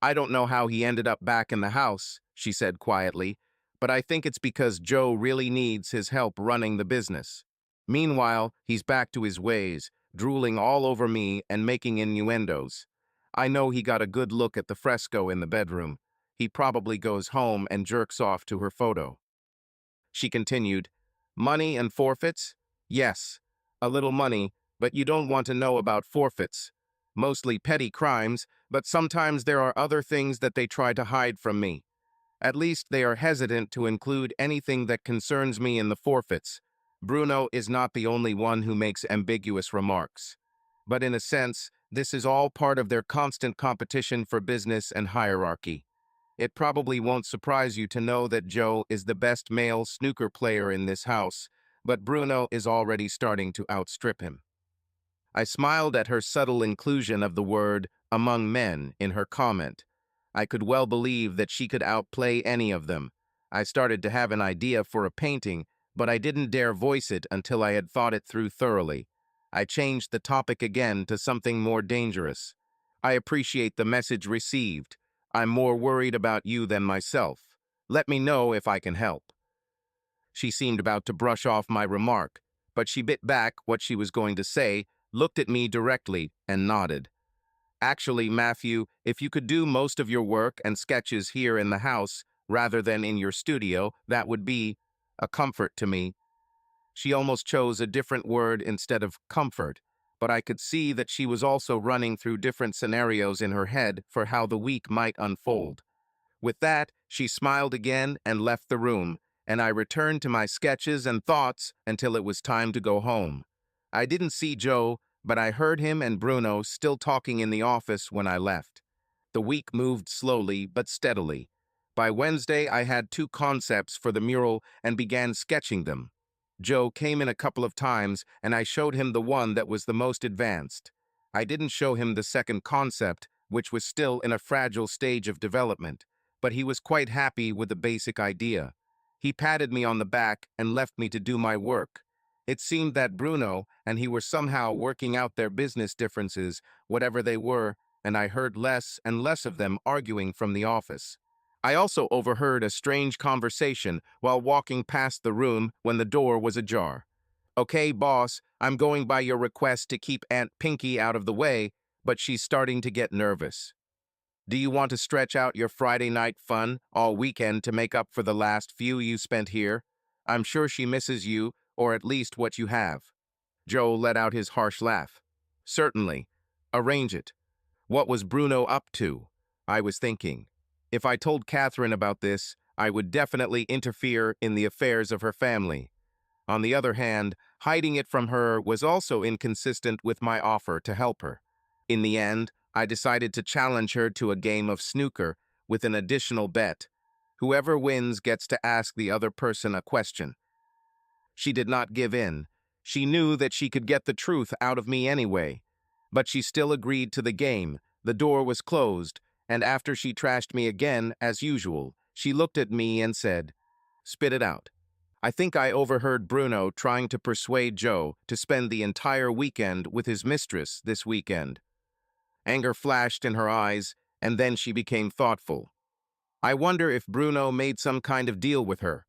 "I don't know how he ended up back in the house," she said quietly, "but I think it's because Joe really needs his help running the business. Meanwhile, he's back to his ways, drooling all over me and making innuendos. I know he got a good look at the fresco in the bedroom. He probably goes home and jerks off to her photo." She continued, "Money and forfeits? Yes, a little money, but you don't want to know about forfeits. Mostly petty crimes, but sometimes there are other things that they try to hide from me. At least they are hesitant to include anything that concerns me in the forfeits. Bruno is not the only one who makes ambiguous remarks. But in a sense, this is all part of their constant competition for business and hierarchy. It probably won't surprise you to know that Joe is the best male snooker player in this house, but Bruno is already starting to outstrip him." I smiled at her subtle inclusion of the word "among men" in her comment. I could well believe that she could outplay any of them. I started to have an idea for a painting, but I didn't dare voice it until I had thought it through thoroughly. I changed the topic again to something more dangerous. "I appreciate the message received. I'm more worried about you than myself. Let me know if I can help." She seemed about to brush off my remark, but she bit back what she was going to say, looked at me directly, and nodded. "Actually, Matthew, if you could do most of your work and sketches here in the house rather than in your studio, that would be a comfort to me." She almost chose a different word instead of comfort, but I could see that she was also running through different scenarios in her head for how the week might unfold. With that, she smiled again and left the room, and I returned to my sketches and thoughts until it was time to go home. I didn't see Joe, but I heard him and Bruno still talking in the office when I left. The week moved slowly but steadily. By Wednesday, I had 2 concepts for the mural and began sketching them. Joe came in a couple of times, and I showed him the one that was the most advanced. I didn't show him the second concept, which was still in a fragile stage of development, but he was quite happy with the basic idea. He patted me on the back and left me to do my work. It seemed that Bruno and he were somehow working out their business differences, whatever they were, and I heard less and less of them arguing from the office. I also overheard a strange conversation while walking past the room when the door was ajar. "Okay, boss, I'm going by your request to keep Aunt Pinky out of the way, but she's starting to get nervous. Do you want to stretch out your Friday night fun all weekend to make up for the last few you spent here? I'm sure she misses you, or at least what you have." Joe let out his harsh laugh. "Certainly. Arrange it." What was Bruno up to? I was thinking. If I told Catherine about this, I would definitely interfere in the affairs of her family. On the other hand, hiding it from her was also inconsistent with my offer to help her. In the end, I decided to challenge her to a game of snooker with an additional bet. Whoever wins gets to ask the other person a question. She did not give in. She knew that she could get the truth out of me anyway. But she still agreed to the game. The door was closed, and after she trashed me again, as usual, she looked at me and said, "Spit it out." I think I overheard Bruno trying to persuade Joe to spend the entire weekend with his mistress this weekend. Anger flashed in her eyes, and then she became thoughtful. I wonder if Bruno made some kind of deal with her.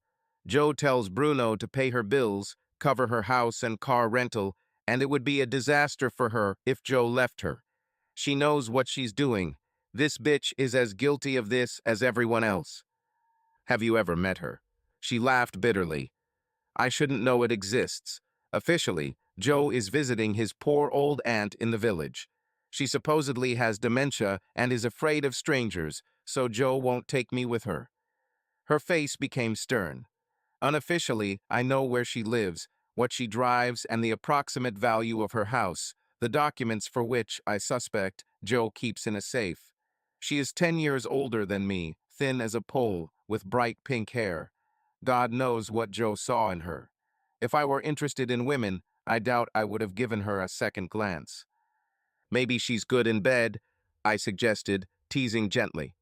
Joe tells Bruno to pay her bills, cover her house and car rental, and it would be a disaster for her if Joe left her. She knows what she's doing. This bitch is as guilty of this as everyone else. Have you ever met her? She laughed bitterly. I shouldn't know it exists. Officially, Joe is visiting his poor old aunt in the village. She supposedly has dementia and is afraid of strangers, so Joe won't take me with her. Her face became stern. Unofficially, I know where she lives, what she drives, and the approximate value of her house, the documents for which, I suspect, Joe keeps in a safe. She is 10 years older than me, thin as a pole, with bright pink hair. God knows what Joe saw in her. If I were interested in women, I doubt I would have given her a second glance. Maybe she's good in bed, I suggested, teasing gently.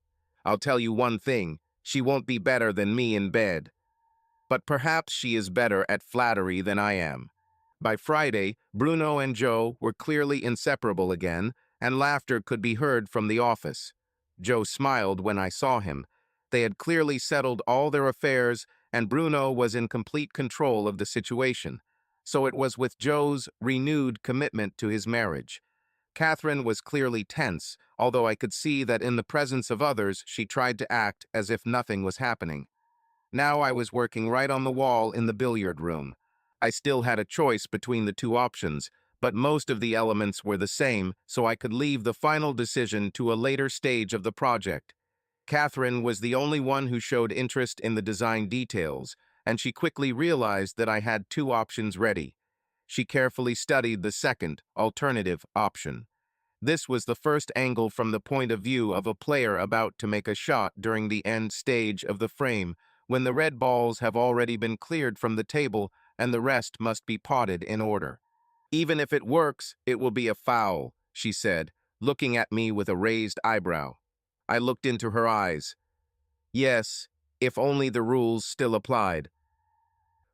I'll tell you one thing, she won't be better than me in bed. But perhaps she is better at flattery than I am. By Friday, Bruno and Joe were clearly inseparable again, and laughter could be heard from the office. Joe smiled when I saw him. They had clearly settled all their affairs, and Bruno was in complete control of the situation. So it was with Joe's renewed commitment to his marriage. Catherine was clearly tense, although I could see that in the presence of others she tried to act as if nothing was happening. Now I was working right on the wall in the billiard room. I still had a choice between the two options, but most of the elements were the same, so I could leave the final decision to a later stage of the project. Catherine was the only one who showed interest in the design details, and she quickly realized that I had two options ready. She carefully studied the second, alternative option. This was the first angle from the point of view of a player about to make a shot during the end stage of the frame, when the red balls have already been cleared from the table and the rest must be potted in order. Even if it works, it will be a foul, she said, looking at me with a raised eyebrow. I looked into her eyes. Yes, if only the rules still applied.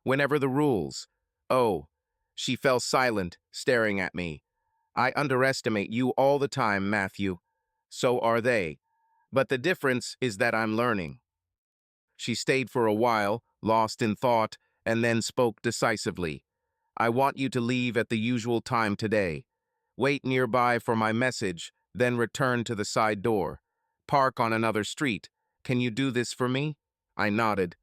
Whenever the rules. Oh, she fell silent, staring at me. I underestimate you all the time, Matthew. So are they. But the difference is that I'm learning. She stayed for a while, lost in thought, and then spoke decisively. I want you to leave at the usual time today. Wait nearby for my message, then return to the side door. Park on another street. Can you do this for me? I nodded.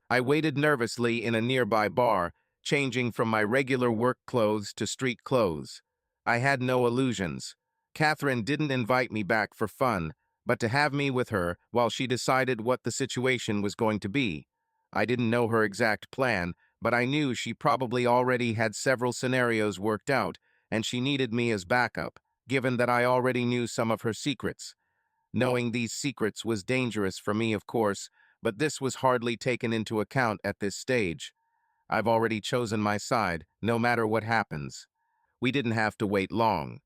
I waited nervously in a nearby bar, changing from my regular work clothes to street clothes. I had no illusions. Catherine didn't invite me back for fun, but to have me with her while she decided what the situation was going to be. I didn't know her exact plan, but I knew she probably already had several scenarios worked out, and she needed me as backup, given that I already knew some of her secrets. Knowing these secrets was dangerous for me, of course, but this was hardly taken into account at this stage. I've already chosen my side, no matter what happens. We didn't have to wait long.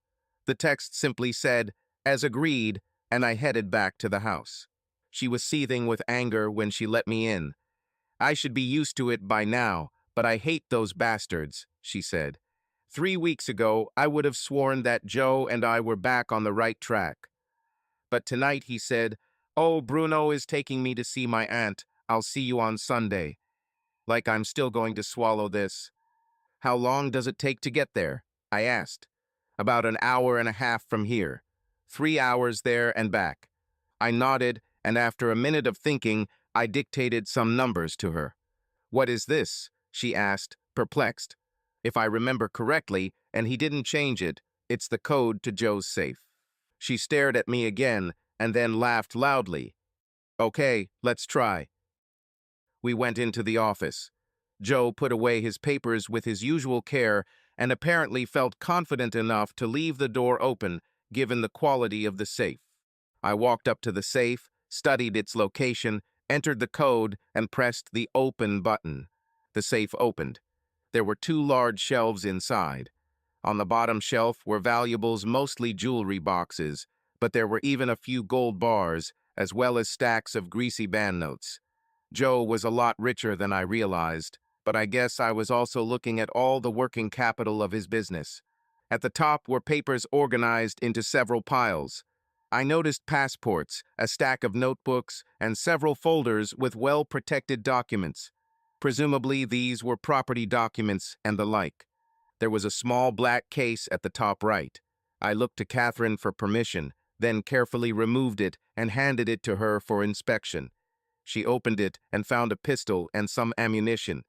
The text simply said, "As agreed," and I headed back to the house. She was seething with anger when she let me in. I should be used to it by now, but I hate those bastards, she said. 3 weeks ago, I would have sworn that Joe and I were back on the right track. But tonight he said, "Oh, Bruno is taking me to see my aunt. I'll see you on Sunday." Like I'm still going to swallow this. How long does it take to get there? I asked. About an hour and a half from here. 3 hours there and back. I nodded, and after a minute of thinking, I dictated some numbers to her. "What is this?" she asked, perplexed. If I remember correctly, and he didn't change it, it's the code to Joe's safe. She stared at me again, and then laughed loudly. "Okay, let's try." We went into the office. Joe put away his papers with his usual care and apparently felt confident enough to leave the door open, given the quality of the safe. I walked up to the safe, studied its location, entered the code, and pressed the open button. The safe opened. There were two large shelves inside. On the bottom shelf were valuables, mostly jewelry boxes, but there were even a few gold bars, as well as stacks of greasy banknotes. Joe was a lot richer than I realized, but I guess I was also looking at all the working capital of his business. At the top were papers organized into several piles. I noticed passports, a stack of notebooks, and several folders with well-protected documents. Presumably, these were property documents and the like. There was a small black case at the top right. I looked to Catherine for permission, then carefully removed it and handed it to her for inspection. She opened it and found a pistol and some ammunition.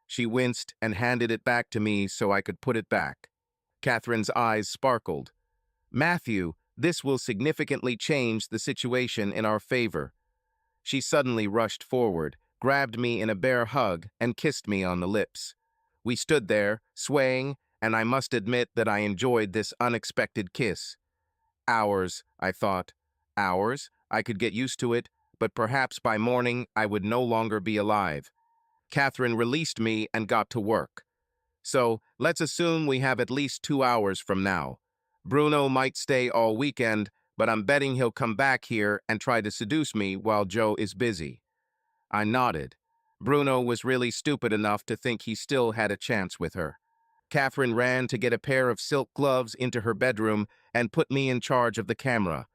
She winced and handed it back to me so I could put it back. Catherine's eyes sparkled. "Matthew, this will significantly change the situation in our favor." She suddenly rushed forward, grabbed me in a bear hug, and kissed me on the lips. We stood there, swaying, and I must admit that I enjoyed this unexpected kiss. Hours, I thought. Hours? I could get used to it, but perhaps by morning I would no longer be alive. Catherine released me and got to work. So, let's assume we have at least 2 hours from now. Bruno might stay all weekend, but I'm betting he'll come back here and try to seduce me while Joe is busy. I nodded. Bruno was really stupid enough to think he still had a chance with her. Catherine ran to get a pair of silk gloves into her bedroom and put me in charge of the camera.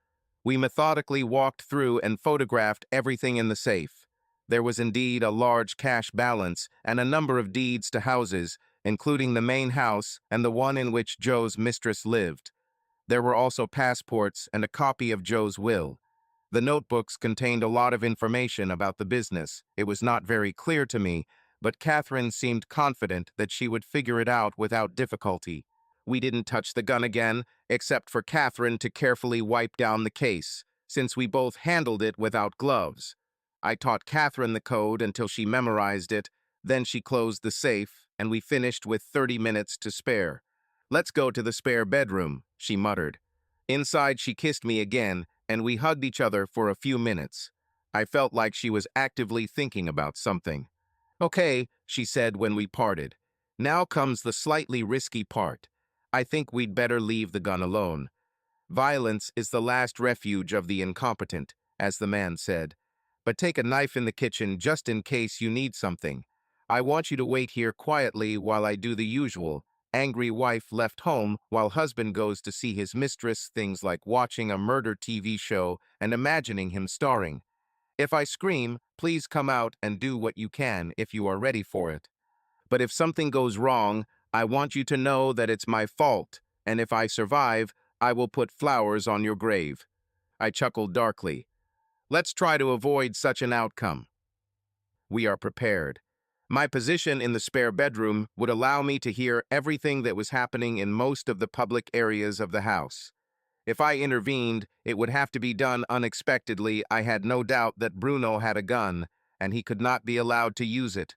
We methodically walked through and photographed everything in the safe. There was indeed a large cash balance and a number of deeds to houses, including the main house and the one in which Joe's mistress lived. There were also passports and a copy of Joe's will. The notebooks contained a lot of information about the business. It was not very clear to me, but Catherine seemed confident that she would figure it out without difficulty. We didn't touch the gun again, except for Catherine to carefully wipe down the case, since we both handled it without gloves. I taught Catherine the code until she memorized it, then she closed the safe, and we finished with 30 minutes to spare. "Let's go to the spare bedroom," she muttered. Inside, she kissed me again, and we hugged each other for a few minutes. I felt like she was actively thinking about something. "Okay," she said when we parted. "Now comes the slightly risky part. I think we'd better leave the gun alone. Violence is the last refuge of the incompetent," as the man said. "But take a knife in the kitchen just in case you need something. I want you to wait here quietly while I do the usual. Angry wife left home while husband goes to see his mistress, things like watching a murder TV show and imagining him starring. If I scream, please come out and do what you can if you are ready for it. But if something goes wrong, I want you to know that it's my fault, and if I survive, I will put flowers on your grave." I chuckled darkly. "Let's try to avoid such an outcome." We are prepared. My position in the spare bedroom would allow me to hear everything that was happening in most of the public areas of the house. If I intervened, it would have to be done unexpectedly. I had no doubt that Bruno had a gun, and he could not be allowed to use it.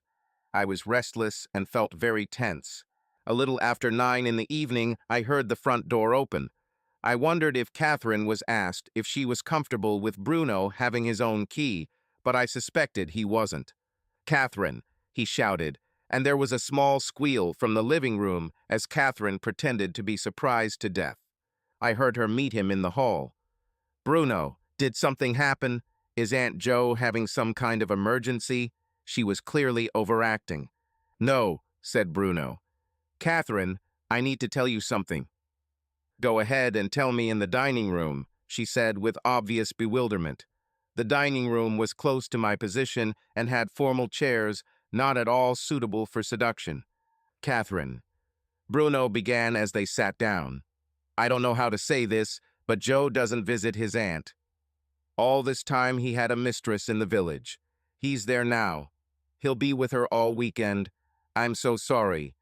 I was restless and felt very tense. A little after 9 in the evening, I heard the front door open. I wondered if Catherine was asked if she was comfortable with Bruno having his own key, but I suspected he wasn't. "Catherine," he shouted, and there was a small squeal from the living room as Catherine pretended to be surprised to death. I heard her meet him in the hall. "Bruno, did something happen? Is Aunt Joe having some kind of emergency?" She was clearly overacting. "No," said Bruno. "Catherine, I need to tell you something." "Go ahead and tell me in the dining room," she said with obvious bewilderment. The dining room was close to my position and had formal chairs, not at all suitable for seduction. "Catherine," Bruno began as they sat down. "I don't know how to say this, but Joe doesn't visit his aunt. All this time he had a mistress in the village. He's there now. He'll be with her all weekend. I'm so sorry.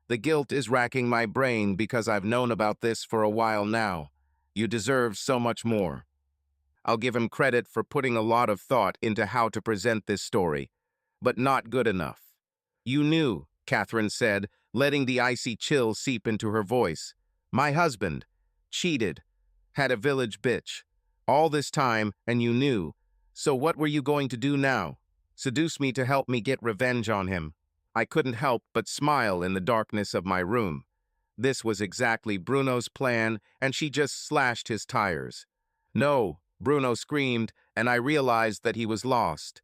The guilt is racking my brain because I've known about this for a while now. You deserve so much more." I'll give him credit for putting a lot of thought into how to present this story, but not good enough. You knew, Catherine said, letting the icy chill seep into her voice. My husband. Cheated. Had a village bitch. All this time, and you knew. So what were you going to do now? Seduce me to help me get revenge on him. I couldn't help but smile in the darkness of my room. This was exactly Bruno's plan, and she just slashed his tires. No, Bruno screamed, and I realized that he was lost.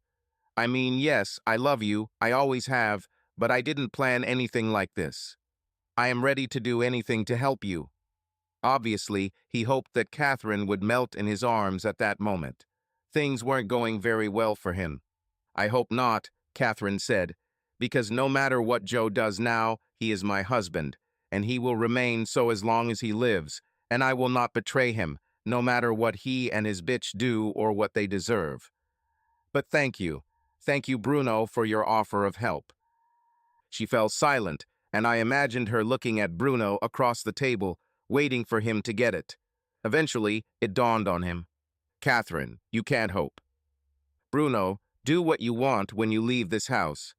I mean, yes, I love you, I always have, but I didn't plan anything like this. I am ready to do anything to help you. Obviously, he hoped that Catherine would melt in his arms at that moment. Things weren't going very well for him. I hope not, Catherine said, because no matter what Joe does now, he is my husband, and he will remain so as long as he lives, and I will not betray him, no matter what he and his bitch do or what they deserve. But thank you. Thank you, Bruno, for your offer of help. She fell silent, and I imagined her looking at Bruno across the table, waiting for him to get it. Eventually, it dawned on him. Catherine, you can't hope. Bruno, do what you want when you leave this house.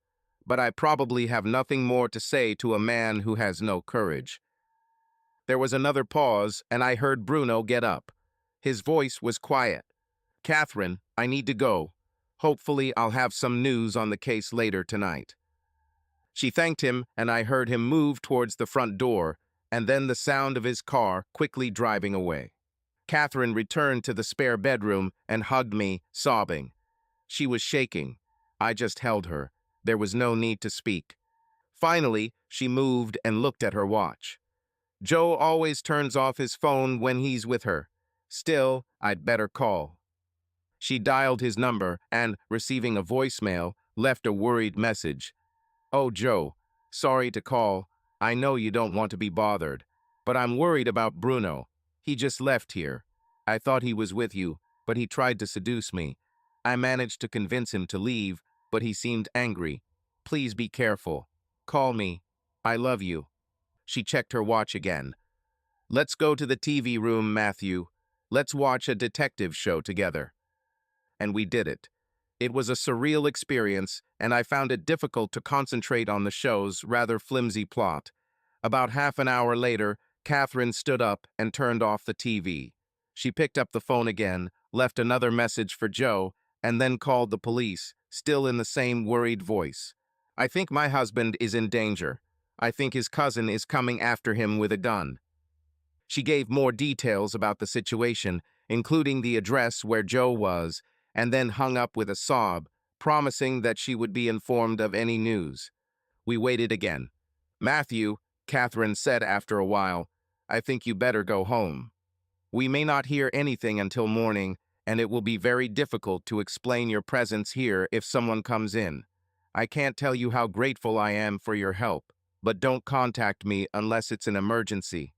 But I probably have nothing more to say to a man who has no courage. There was another pause, and I heard Bruno get up. His voice was quiet. Catherine, I need to go. Hopefully, I'll have some news on the case later tonight. She thanked him, and I heard him move towards the front door, and then the sound of his car quickly driving away. Catherine returned to the spare bedroom and hugged me, sobbing. She was shaking. I just held her. There was no need to speak. Finally, she moved and looked at her watch. Joe always turns off his phone when he's with her. Still, I'd better call. She dialed his number and, receiving a voicemail, left a worried message. Oh, Joe, sorry to call. I know you don't want to be bothered, but I'm worried about Bruno. He just left here. I thought he was with you, but he tried to seduce me. I managed to convince him to leave, but he seemed angry. Please be careful. Call me. I love you. She checked her watch again. Let's go to the TV room, Matthew. Let's watch a detective show together. And we did it. It was a surreal experience, and I found it difficult to concentrate on the show's rather flimsy plot. About half an hour later, Catherine stood up and turned off the TV. She picked up the phone again, left another message for Joe, and then called the police, still in the same worried voice. I think my husband is in danger. I think his cousin is coming after him with a gun. She gave more details about the situation, including the address where Joe was, and then hung up with a sob, promising that she would be informed of any news. We waited again. Matthew, Catherine said after a while, I think you better go home. We may not hear anything until morning, and it will be very difficult to explain your presence here if someone comes in. I can't tell you how grateful I am for your help, but don't contact me unless it's an emergency.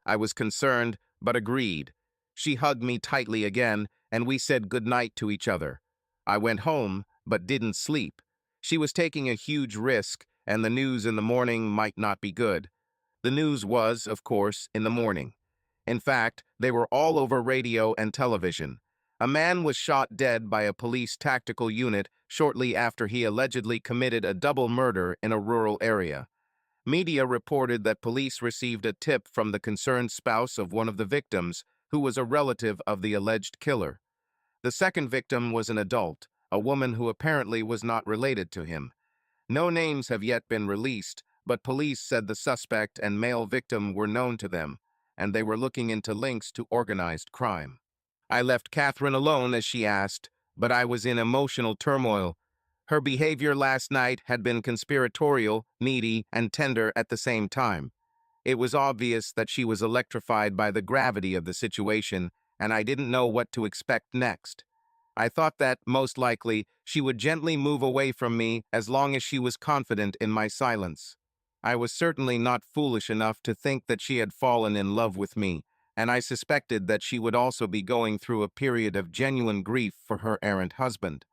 I was concerned, but agreed. She hugged me tightly again, and we said goodnight to each other. I went home, but didn't sleep. She was taking a huge risk, and the news in the morning might not be good. The news was, of course, in the morning. In fact, they were all over radio and television. A man was shot dead by a police tactical unit shortly after he allegedly committed a double murder in a rural area. Media reported that police received a tip from the concerned spouse of one of the victims, who was a relative of the alleged killer. The second victim was an adult, a woman who apparently was not related to him. No names have yet been released, but police said the suspect and male victim were known to them, and they were looking into links to organized crime. I left Catherine alone as she asked, but I was in emotional turmoil. Her behavior last night had been conspiratorial, needy, and tender at the same time. It was obvious that she was electrified by the gravity of the situation, and I didn't know what to expect next. I thought that, most likely, she would gently move away from me as long as she was confident in my silence. I was certainly not foolish enough to think that she had fallen in love with me, and I suspected that she would also be going through a period of genuine grief for her errant husband.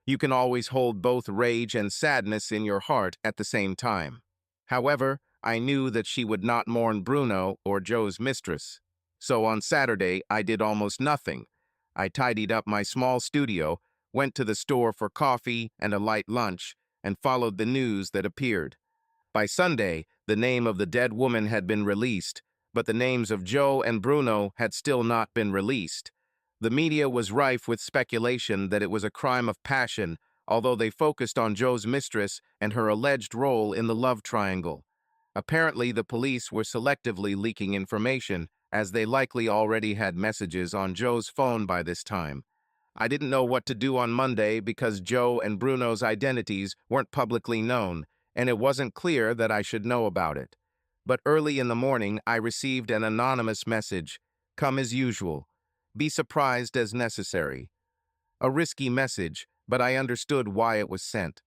You can always hold both rage and sadness in your heart at the same time. However, I knew that she would not mourn Bruno or Joe's mistress. So on Saturday, I did almost nothing. I tidied up my small studio, went to the store for coffee and a light lunch, and followed the news that appeared. By Sunday, the name of the dead woman had been released, but the names of Joe and Bruno had still not been released. The media was rife with speculation that it was a crime of passion, although they focused on Joe's mistress and her alleged role in the love triangle. Apparently, the police were selectively leaking information, as they likely already had messages on Joe's phone by this time. I didn't know what to do on Monday because Joe and Bruno's identities weren't publicly known, and it wasn't clear that I should know about it. But early in the morning, I received an anonymous message. Come as usual. Be surprised as necessary. A risky message, but I understood why it was sent.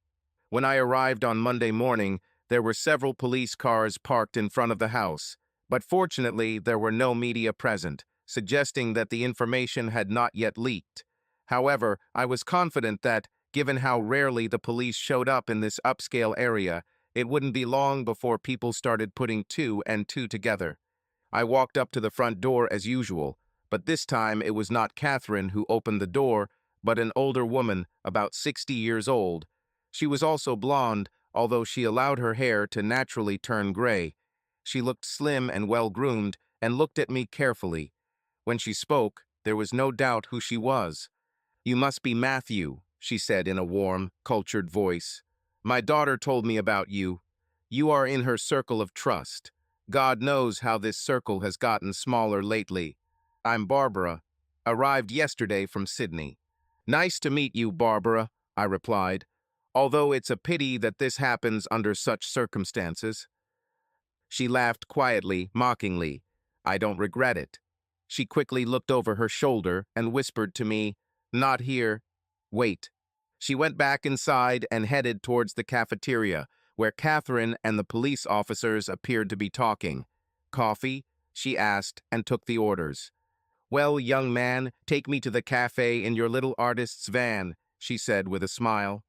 When I arrived on Monday morning, there were several police cars parked in front of the house, but fortunately there were no media present, suggesting that the information had not yet leaked. However, I was confident that, given how rarely the police showed up in this upscale area, it wouldn't be long before people started putting two and two together. I walked up to the front door as usual, but this time it was not Catherine who opened the door, but an older woman, about 60 years old. She was also blonde, although she allowed her hair to naturally turn gray. She looked slim and well-groomed and looked at me carefully. When she spoke, there was no doubt who she was. "You must be Matthew," she said in a warm, cultured voice. "My daughter told me about you. You are in her circle of trust. God knows how this circle has gotten smaller lately. I'm Barbara, arrived yesterday from Sydney." "Nice to meet you, Barbara," I replied, "although it's a pity that this happens under such circumstances." She laughed quietly, mockingly. "I don't regret it." She quickly looked over her shoulder and whispered to me, "Not here. Wait." She went back inside and headed towards the cafeteria, where Catherine and the police officers appeared to be talking. "Coffee?" she asked and took the orders. "Well, young man, take me to the cafe in your little artist's van," she said with a smile.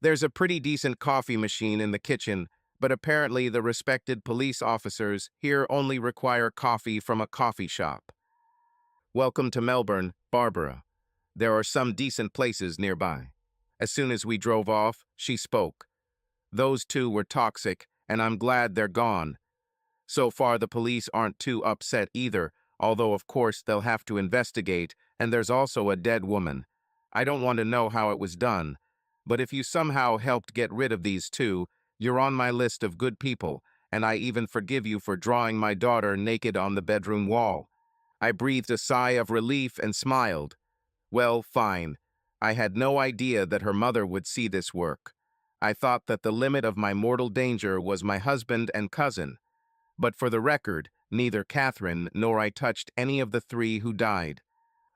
"There's a pretty decent coffee machine in the kitchen, but apparently the respected police officers here only require coffee from a coffee shop." "Welcome to Melbourne, Barbara. There are some decent places nearby." As soon as we drove off, she spoke. "Those two were toxic, and I'm glad they're gone. So far, the police aren't too upset either, although of course they'll have to investigate, and there's also a dead woman. I don't want to know how it was done, but if you somehow helped get rid of these two, you're on my list of good people, and I even forgive you for drawing my daughter naked on the bedroom wall." I breathed a sigh of relief and smiled. Well, fine. I had no idea that her mother would see this work. I thought that the limit of my mortal danger was my husband and cousin. But for the record, neither Catherine nor I touched any of the three who died.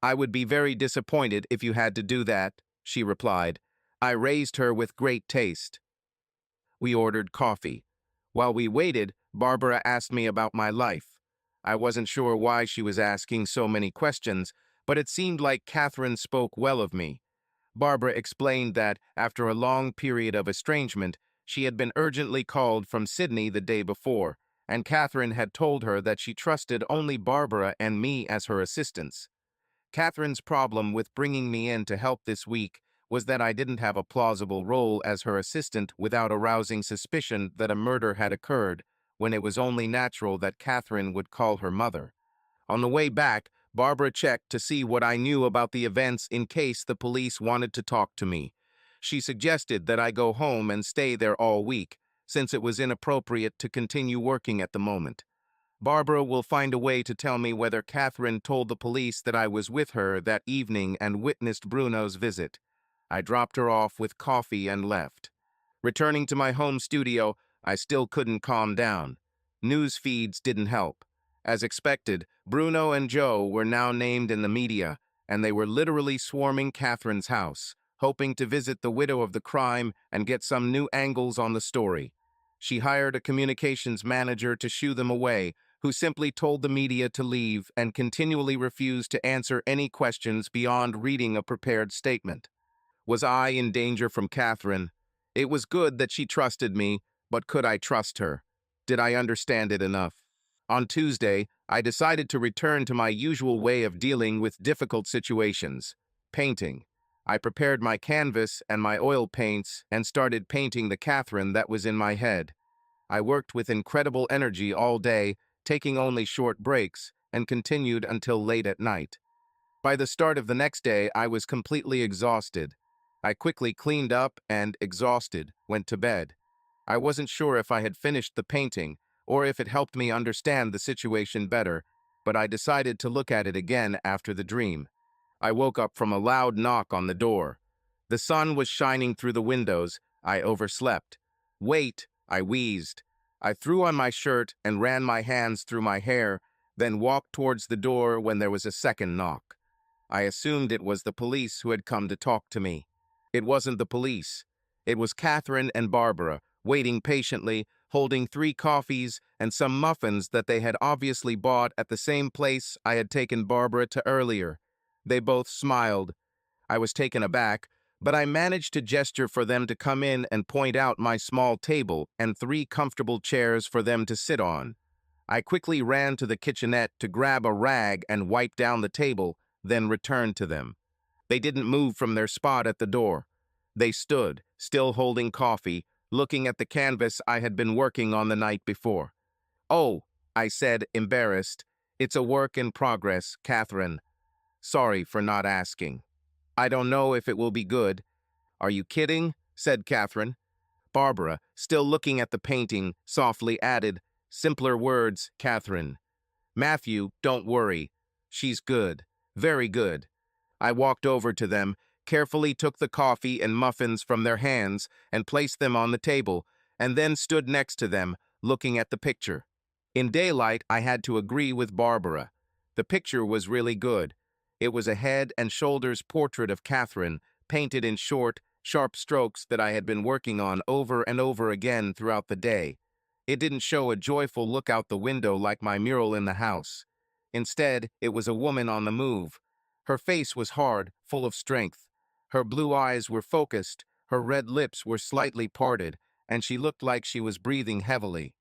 "I would be very disappointed if you had to do that," she replied. "I raised her with great taste." We ordered coffee. While we waited, Barbara asked me about my life. I wasn't sure why she was asking so many questions, but it seemed like Catherine spoke well of me. Barbara explained that, after a long period of estrangement, she had been urgently called from Sydney the day before, and Catherine had told her that she trusted only Barbara and me as her assistants. Catherine's problem with bringing me in to help this week was that I didn't have a plausible role as her assistant without arousing suspicion that a murder had occurred, when it was only natural that Catherine would call her mother. On the way back, Barbara checked to see what I knew about the events in case the police wanted to talk to me. She suggested that I go home and stay there all week, since it was inappropriate to continue working at the moment. Barbara will find a way to tell me whether Catherine told the police that I was with her that evening and witnessed Bruno's visit. I dropped her off with coffee and left. Returning to my home studio, I still couldn't calm down. News feeds didn't help. As expected, Bruno and Joe were now named in the media, and they were literally swarming Catherine's house, hoping to visit the widow of the crime and get some new angles on the story. She hired a communications manager to shoo them away, who simply told the media to leave and continually refused to answer any questions beyond reading a prepared statement. Was I in danger from Catherine? It was good that she trusted me, but could I trust her? Did I understand it enough? On Tuesday, I decided to return to my usual way of dealing with difficult situations: painting. I prepared my canvas and my oil paints and started painting the Catherine that was in my head. I worked with incredible energy all day, taking only short breaks, and continued until late at night. By the start of the next day, I was completely exhausted. I quickly cleaned up and, exhausted, went to bed. I wasn't sure if I had finished the painting or if it helped me understand the situation better, but I decided to look at it again after the dream. I woke up from a loud knock on the door. The sun was shining through the windows. I overslept. "Wait," I wheezed. I threw on my shirt and ran my hands through my hair, then walked towards the door when there was a second knock. I assumed it was the police who had come to talk to me. It wasn't the police. It was Catherine and Barbara, waiting patiently, holding 3 coffees and some muffins that they had obviously bought at the same place I had taken Barbara to earlier. They both smiled. I was taken aback, but I managed to gesture for them to come in and point out my small table and 3 comfortable chairs for them to sit on. I quickly ran to the kitchenette to grab a rag and wipe down the table, then returned to them. They didn't move from their spot at the door. They stood, still holding coffee, looking at the canvas I had been working on the night before. "Oh," I said, embarrassed. "It's a work in progress, Catherine. Sorry for not asking. I don't know if it will be good." "Are you kidding?" said Catherine. Barbara, still looking at the painting, softly added, "Simpler words, Catherine. Matthew, don't worry. She's good. Very good." I walked over to them, carefully took the coffee and muffins from their hands and placed them on the table, and then stood next to them, looking at the picture. In daylight, I had to agree with Barbara. The picture was really good. It was a head and shoulders portrait of Catherine, painted in short, sharp strokes that I had been working on over and over again throughout the day. It didn't show a joyful look out the window like my mural in the house. Instead, it was a woman on the move. Her face was hard, full of strength. Her blue eyes were focused, her red lips were slightly parted, and she looked like she was breathing heavily.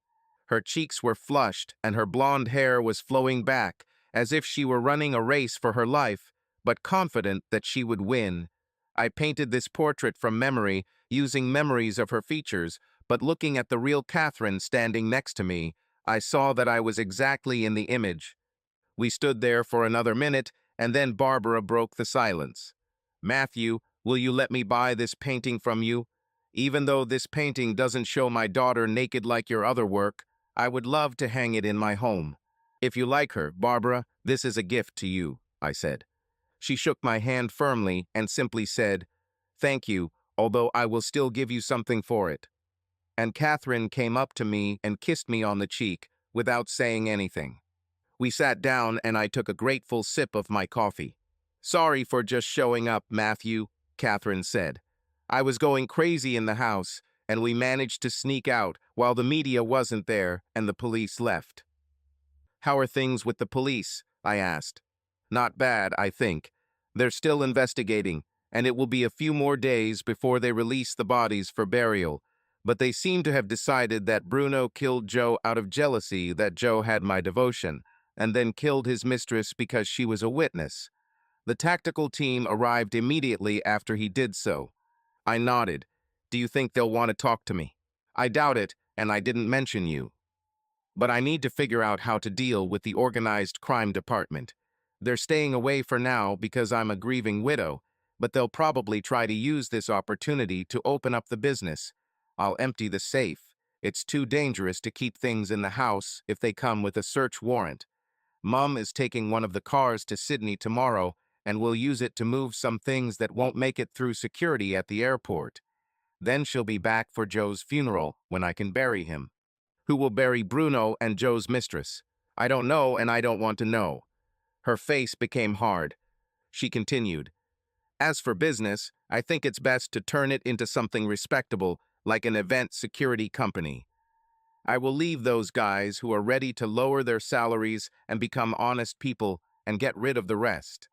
Her cheeks were flushed, and her blonde hair was flowing back, as if she were running a race for her life, but confident that she would win. I painted this portrait from memory, using memories of her features, but looking at the real Catherine standing next to me, I saw that I was exactly in the image. We stood there for another minute, and then Barbara broke the silence. "Matthew, will you let me buy this painting from you? Even though this painting doesn't show my daughter naked like your other work, I would love to hang it in my home. If you like her, Barbara, this is a gift to you," I said. She shook my hand firmly and simply said, "Thank you, although I will still give you something for it." And Catherine came up to me and kissed me on the cheek without saying anything. We sat down and I took a grateful sip of my coffee. "Sorry for just showing up, Matthew," Catherine said. "I was going crazy in the house, and we managed to sneak out while the media wasn't there and the police left." "How are things with the police?" I asked. "Not bad, I think. They're still investigating, and it will be a few more days before they release the bodies for burial. But they seem to have decided that Bruno killed Joe out of jealousy that Joe had my devotion, and then killed his mistress because she was a witness. The tactical team arrived immediately after he did so." I nodded. "Do you think they'll want to talk to me?" "I doubt it, and I didn't mention you. But I need to figure out how to deal with the organized crime department. They're staying away for now because I'm a grieving widow, but they'll probably try to use this opportunity to open up the business. I'll empty the safe. It's too dangerous to keep things in the house if they come with a search warrant. Mum is taking one of the cars to Sydney tomorrow, and will use it to move some things that won't make it through security at the airport. Then she'll be back for Joe's funeral when I can bury him." "Who will bury Bruno and Joe's mistress?" "I don't know, and I don't want to know." Her face became hard. She continued, "As for business, I think it's best to turn it into something respectable, like an event security company. I will leave those guys who are ready to lower their salaries and become honest people and get rid of the rest.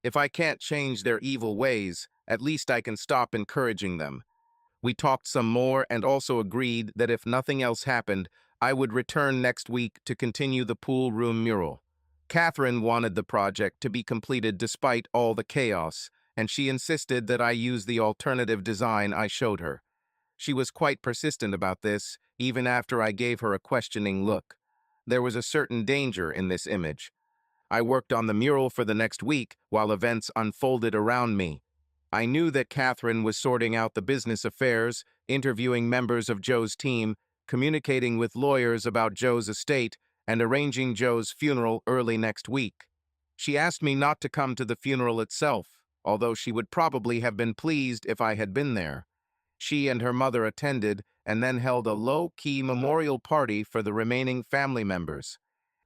If I can't change their evil ways, at least I can stop encouraging them." We talked some more and also agreed that if nothing else happened, I would return next week to continue the pool room mural. Catherine wanted the project to be completed despite all the chaos, and she insisted that I use the alternative design I showed her. She was quite persistent about this, even after I gave her a questioning look. There was a certain danger in this image. I worked on the mural for the next week while events unfolded around me. I knew that Catherine was sorting out the business affairs, interviewing members of Joe's team, communicating with lawyers about Joe's estate, and arranging Joe's funeral early next week. She asked me not to come to the funeral itself, although she would probably have been pleased if I had been there. She and her mother attended and then held a low-key memorial party for the remaining family members.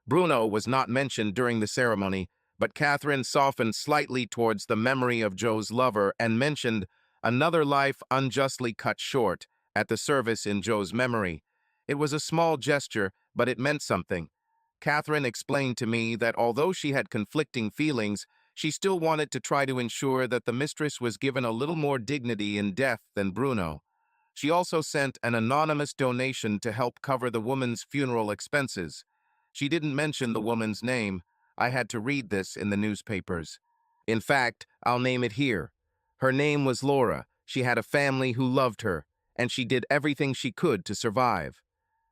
Bruno was not mentioned during the ceremony, but Catherine softened slightly towards the memory of Joe's lover and mentioned another life unjustly cut short at the service in Joe's memory. It was a small gesture, but it meant something. Catherine explained to me that although she had conflicting feelings, she still wanted to try to ensure that the mistress was given a little more dignity in death than Bruno. She also sent an anonymous donation to help cover the woman's funeral expenses. She didn't mention the woman's name. I had to read this in the newspapers. In fact, I'll name it here. Her name was Laura. She had a family who loved her, and she did everything she could to survive.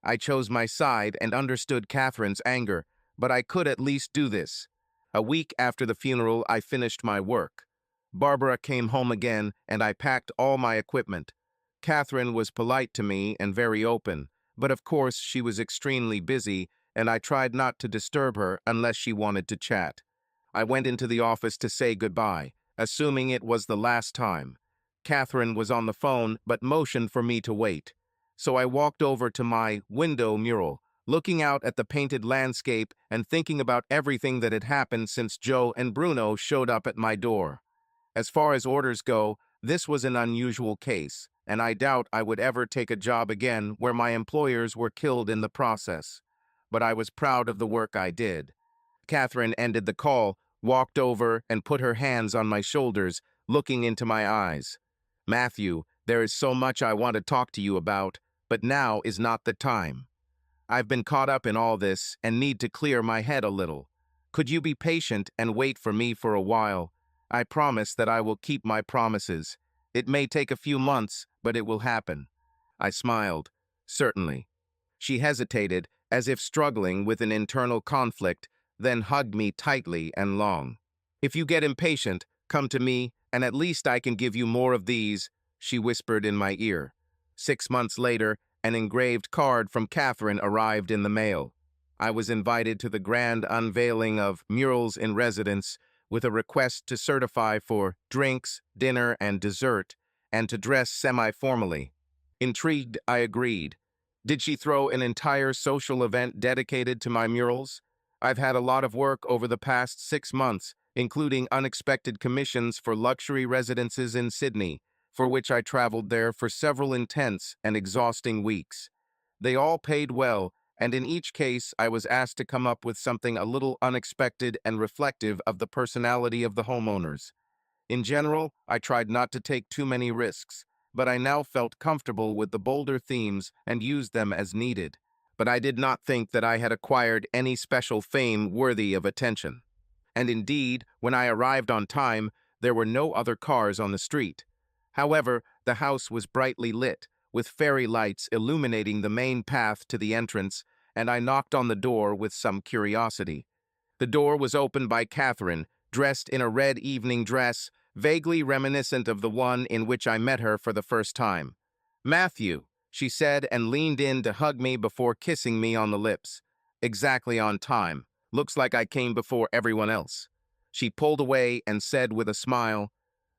I chose my side and understood Catherine's anger, but I could at least do this. A week after the funeral, I finished my work. Barbara came home again, and I packed all my equipment. Catherine was polite to me and very open, but of course she was extremely busy, and I tried not to disturb her unless she wanted to chat. I went into the office to say goodbye, assuming it was the last time. Catherine was on the phone, but motioned for me to wait. So I walked over to my window mural, looking out at the painted landscape and thinking about everything that had happened since Joe and Bruno showed up at my door. As far as orders go, this was an unusual case, and I doubt I would ever take a job again where my employers were killed in the process. But I was proud of the work I did. Catherine ended the call, walked over, and put her hands on my shoulders, looking into my eyes. "Matthew, there is so much I want to talk to you about, but now is not the time. I've been caught up in all this and need to clear my head a little. Could you be patient and wait for me for a while? I promise that I will keep my promises. It may take a few months, but it will happen." I smiled. "Certainly." She hesitated, as if struggling with an internal conflict, then hugged me tightly and long. "If you get impatient, come to me, and at least I can give you more of these," she whispered in my ear. 6 months later, an engraved card from Catherine arrived in the mail. I was invited to the grand unveiling of Murals in Residence with a request to certify for drinks, dinner, and dessert, and to dress semi-formally. Intrigued, I agreed. Did she throw an entire social event dedicated to my murals? I've had a lot of work over the past 6 months, including unexpected commissions for luxury residences in Sydney, for which I traveled there for several intense and exhausting weeks. They all paid well, and in each case I was asked to come up with something a little unexpected and reflective of the personality of the homeowners. In general, I tried not to take too many risks, but I now felt comfortable with the bolder themes and used them as needed. But I did not think that I had acquired any special fame worthy of attention. And indeed, when I arrived on time, there were no other cars on the street. However, the house was brightly lit, with fairy lights illuminating the main path to the entrance, and I knocked on the door with some curiosity. The door was opened by Catherine, dressed in a red evening dress, vaguely reminiscent of the one in which I met her for the first time. "Matthew," she said, and leaned in to hug me before kissing me on the lips. "Exactly on time. Looks like I came before everyone else." She pulled away and said with a smile,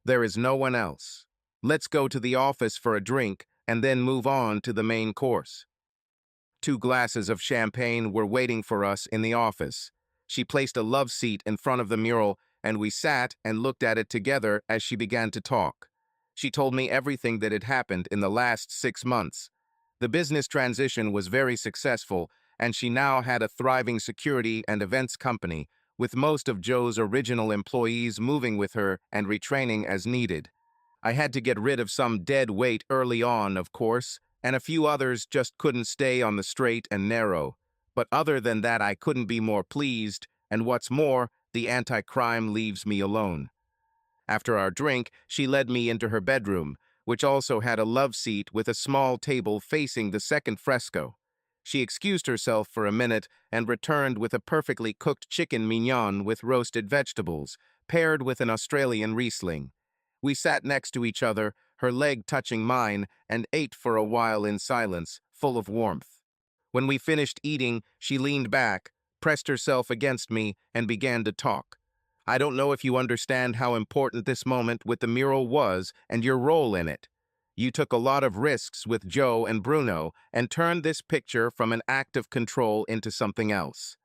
"There is no one else. Let's go to the office for a drink and then move on to the main course." 2 glasses of champagne were waiting for us in the office. She placed a love seat in front of the mural, and we sat and looked at it together as she began to talk. She told me everything that had happened in the last 6 months. The business transition was very successful, and she now had a thriving security and events company, with most of Joe's original employees moving with her and retraining as needed. I had to get rid of some dead weight early on, of course, and a few others just couldn't stay on the straight and narrow. But other than that, I couldn't be more pleased, and what's more, the anti-crime leaves me alone. After our drink, she led me into her bedroom, which also had a love seat with a small table facing the second fresco. She excused herself for a minute and returned with a perfectly cooked chicken mignon with roasted vegetables, paired with an Australian Riesling. We sat next to each other, her leg touching mine, and ate for a while in silence, full of warmth. When we finished eating, she leaned back, pressed herself against me, and began to talk. I don't know if you understand how important this moment with the mural was and your role in it. You took a lot of risks with Joe and Bruno and turned this picture from an act of control into something else.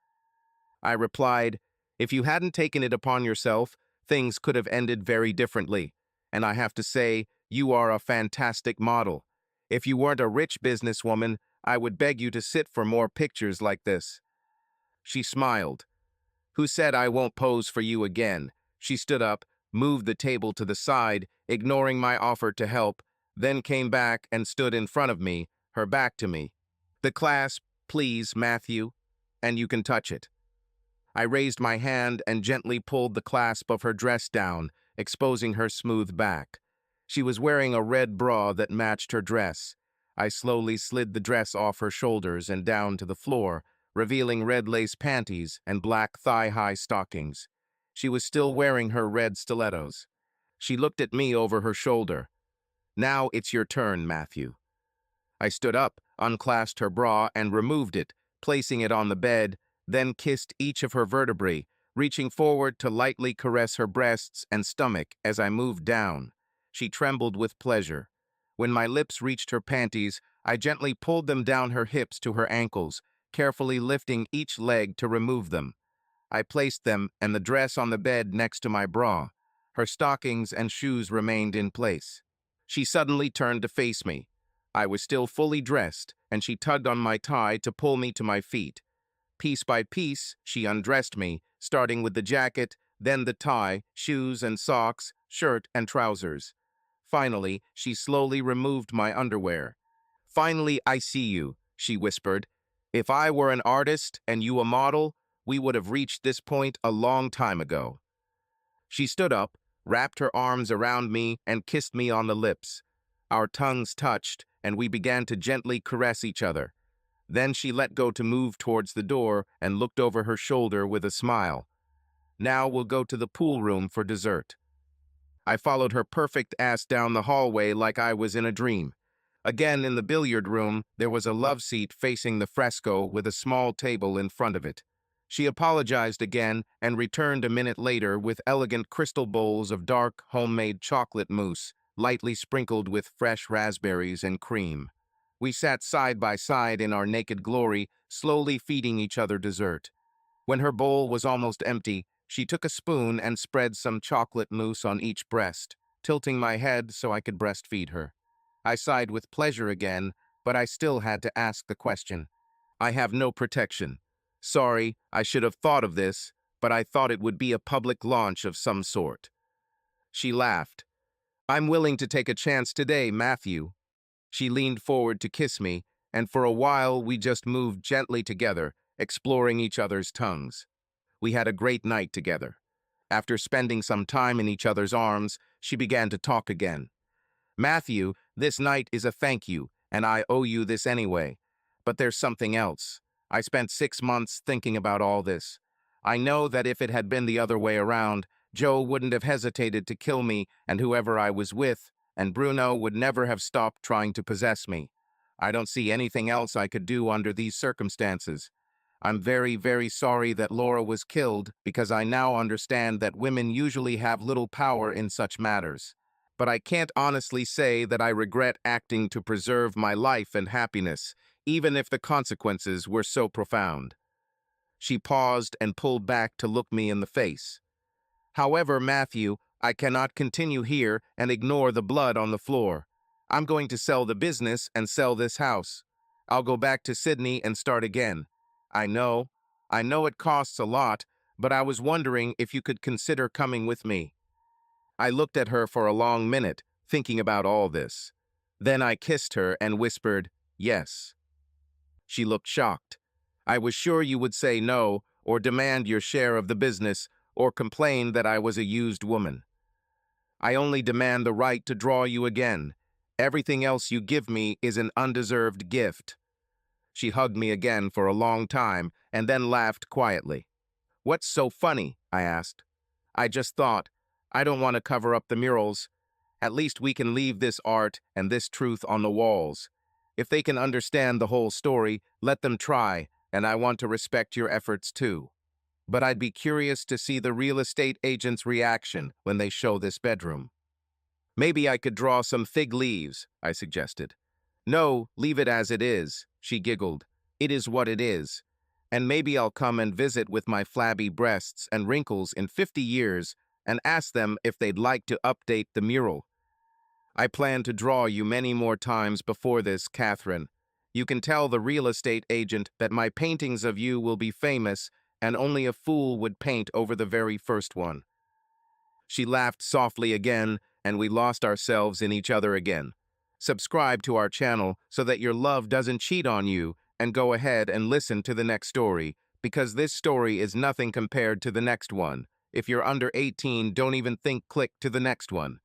I replied, if you hadn't taken it upon yourself, things could have ended very differently. And I have to say, you are a fantastic model. If you weren't a rich businesswoman, I would beg you to sit for more pictures like this. She smiled. Who said I won't pose for you again? She stood up, moved the table to the side, ignoring my offer to help, then came back and stood in front of me, her back to me. The clasp, please, Matthew, and you can touch it. I raised my hand and gently pulled the clasp of her dress down, exposing her smooth back. She was wearing a red bra that matched her dress. I slowly slid the dress off her shoulders and down to the floor, revealing red lace panties and black thigh-high stockings. She was still wearing her red stilettos. She looked at me over her shoulder. Now it's your turn, Matthew. I stood up, unclasped her bra, and removed it, placing it on the bed, then kissed each of her vertebrae, reaching forward to lightly caress her breasts and stomach as I moved down. She trembled with pleasure. When my lips reached her panties, I gently pulled them down her hips to her ankles, carefully lifting each leg to remove them. I placed them and the dress on the bed next to my bra. Her stockings and shoes remained in place. She suddenly turned to face me. I was still fully dressed, and she tugged on my tie to pull me to my feet. Piece by piece, she undressed me, starting with the jacket, then the tie, shoes and socks, shirt and trousers. Finally, she slowly removed my underwear. Finally, I see you, she whispered. If I were an artist and you a model, we would have reached this point a long time ago. She stood up, wrapped her arms around me, and kissed me on the lips. Our tongues touched, and we began to gently caress each other. Then she let go to move towards the door and looked over her shoulder with a smile. Now we'll go to the pool room for dessert. I followed her perfect ass down the hallway like I was in a dream. Again, in the billiard room, there was a love seat facing the fresco with a small table in front of it. She apologized again and returned a minute later with elegant crystal bowls of dark, homemade chocolate mousse, lightly sprinkled with fresh raspberries and cream. We sat side by side in our naked glory, slowly feeding each other dessert. When her bowl was almost empty, she took a spoon and spread some chocolate mousse on each breast, tilting my head so I could breastfeed her. I sighed with pleasure again, but I still had to ask the question. I have no protection. Sorry, I should have thought of this, but I thought it would be a public launch of some sort. She laughed. I'm willing to take a chance today, Matthew. She leaned forward to kiss me, and for a while we just moved gently together, exploring each other's tongues. We had a great night together. After spending some time in each other's arms, she began to talk again. Matthew, this night is a thank you, and I owe you this anyway. But there's something else. I spent 6 months thinking about all this. I know that if it had been the other way around, Joe wouldn't have hesitated to kill me and whoever I was with, and Bruno would never have stopped trying to possess me. I don't see anything else I could do under these circumstances. I'm very, very sorry that Laura was killed because I now understand that women usually have little power in such matters. But I can't honestly say that I regret acting to preserve my life and happiness, even if the consequences were so profound. She paused and pulled back to look me in the face. However, Matthew, I cannot continue here and ignore the blood on the floor. I'm going to sell the business and sell this house. I'll go back to Sydney and start again. I know it costs a lot, but I was wondering if you could consider coming with me. I looked at her for a long minute, thinking about all this. Then I kissed her and whispered, yes. She looked shocked. I was sure you would say no, or demand your share of the business, or complain that I was a used woman. I only demand the right to draw you again. Everything else you give me is an undeserved gift." She hugged me again for a long time and then laughed quietly. "What's so funny?" I asked. "I just thought, I don't want to cover up the murals. At least we can leave this art and this truth on the walls. If they can understand the whole story, let them try, and I want to respect your efforts too. But I'd be curious to see the real estate agent's reaction when they show this bedroom." "Maybe I could draw some fig leaves," I suggested. "No, leave it as it is," she giggled. "It is what it is. And maybe I'll come and visit with my flabby breasts and wrinkles in 50 years and ask them if they'd like to update the mural. I plan to draw you many more times before this, Catherine. You can tell the real estate agent that my paintings of you will be famous and only a fool would paint over the very first one." She laughed softly again, and we lost ourselves in each other again. Subscribe to our channel so that your love doesn't cheat on you, and go ahead and listen to the next story, because this story is nothing compared to the next one. If you're under 18, don't even think click to the next one.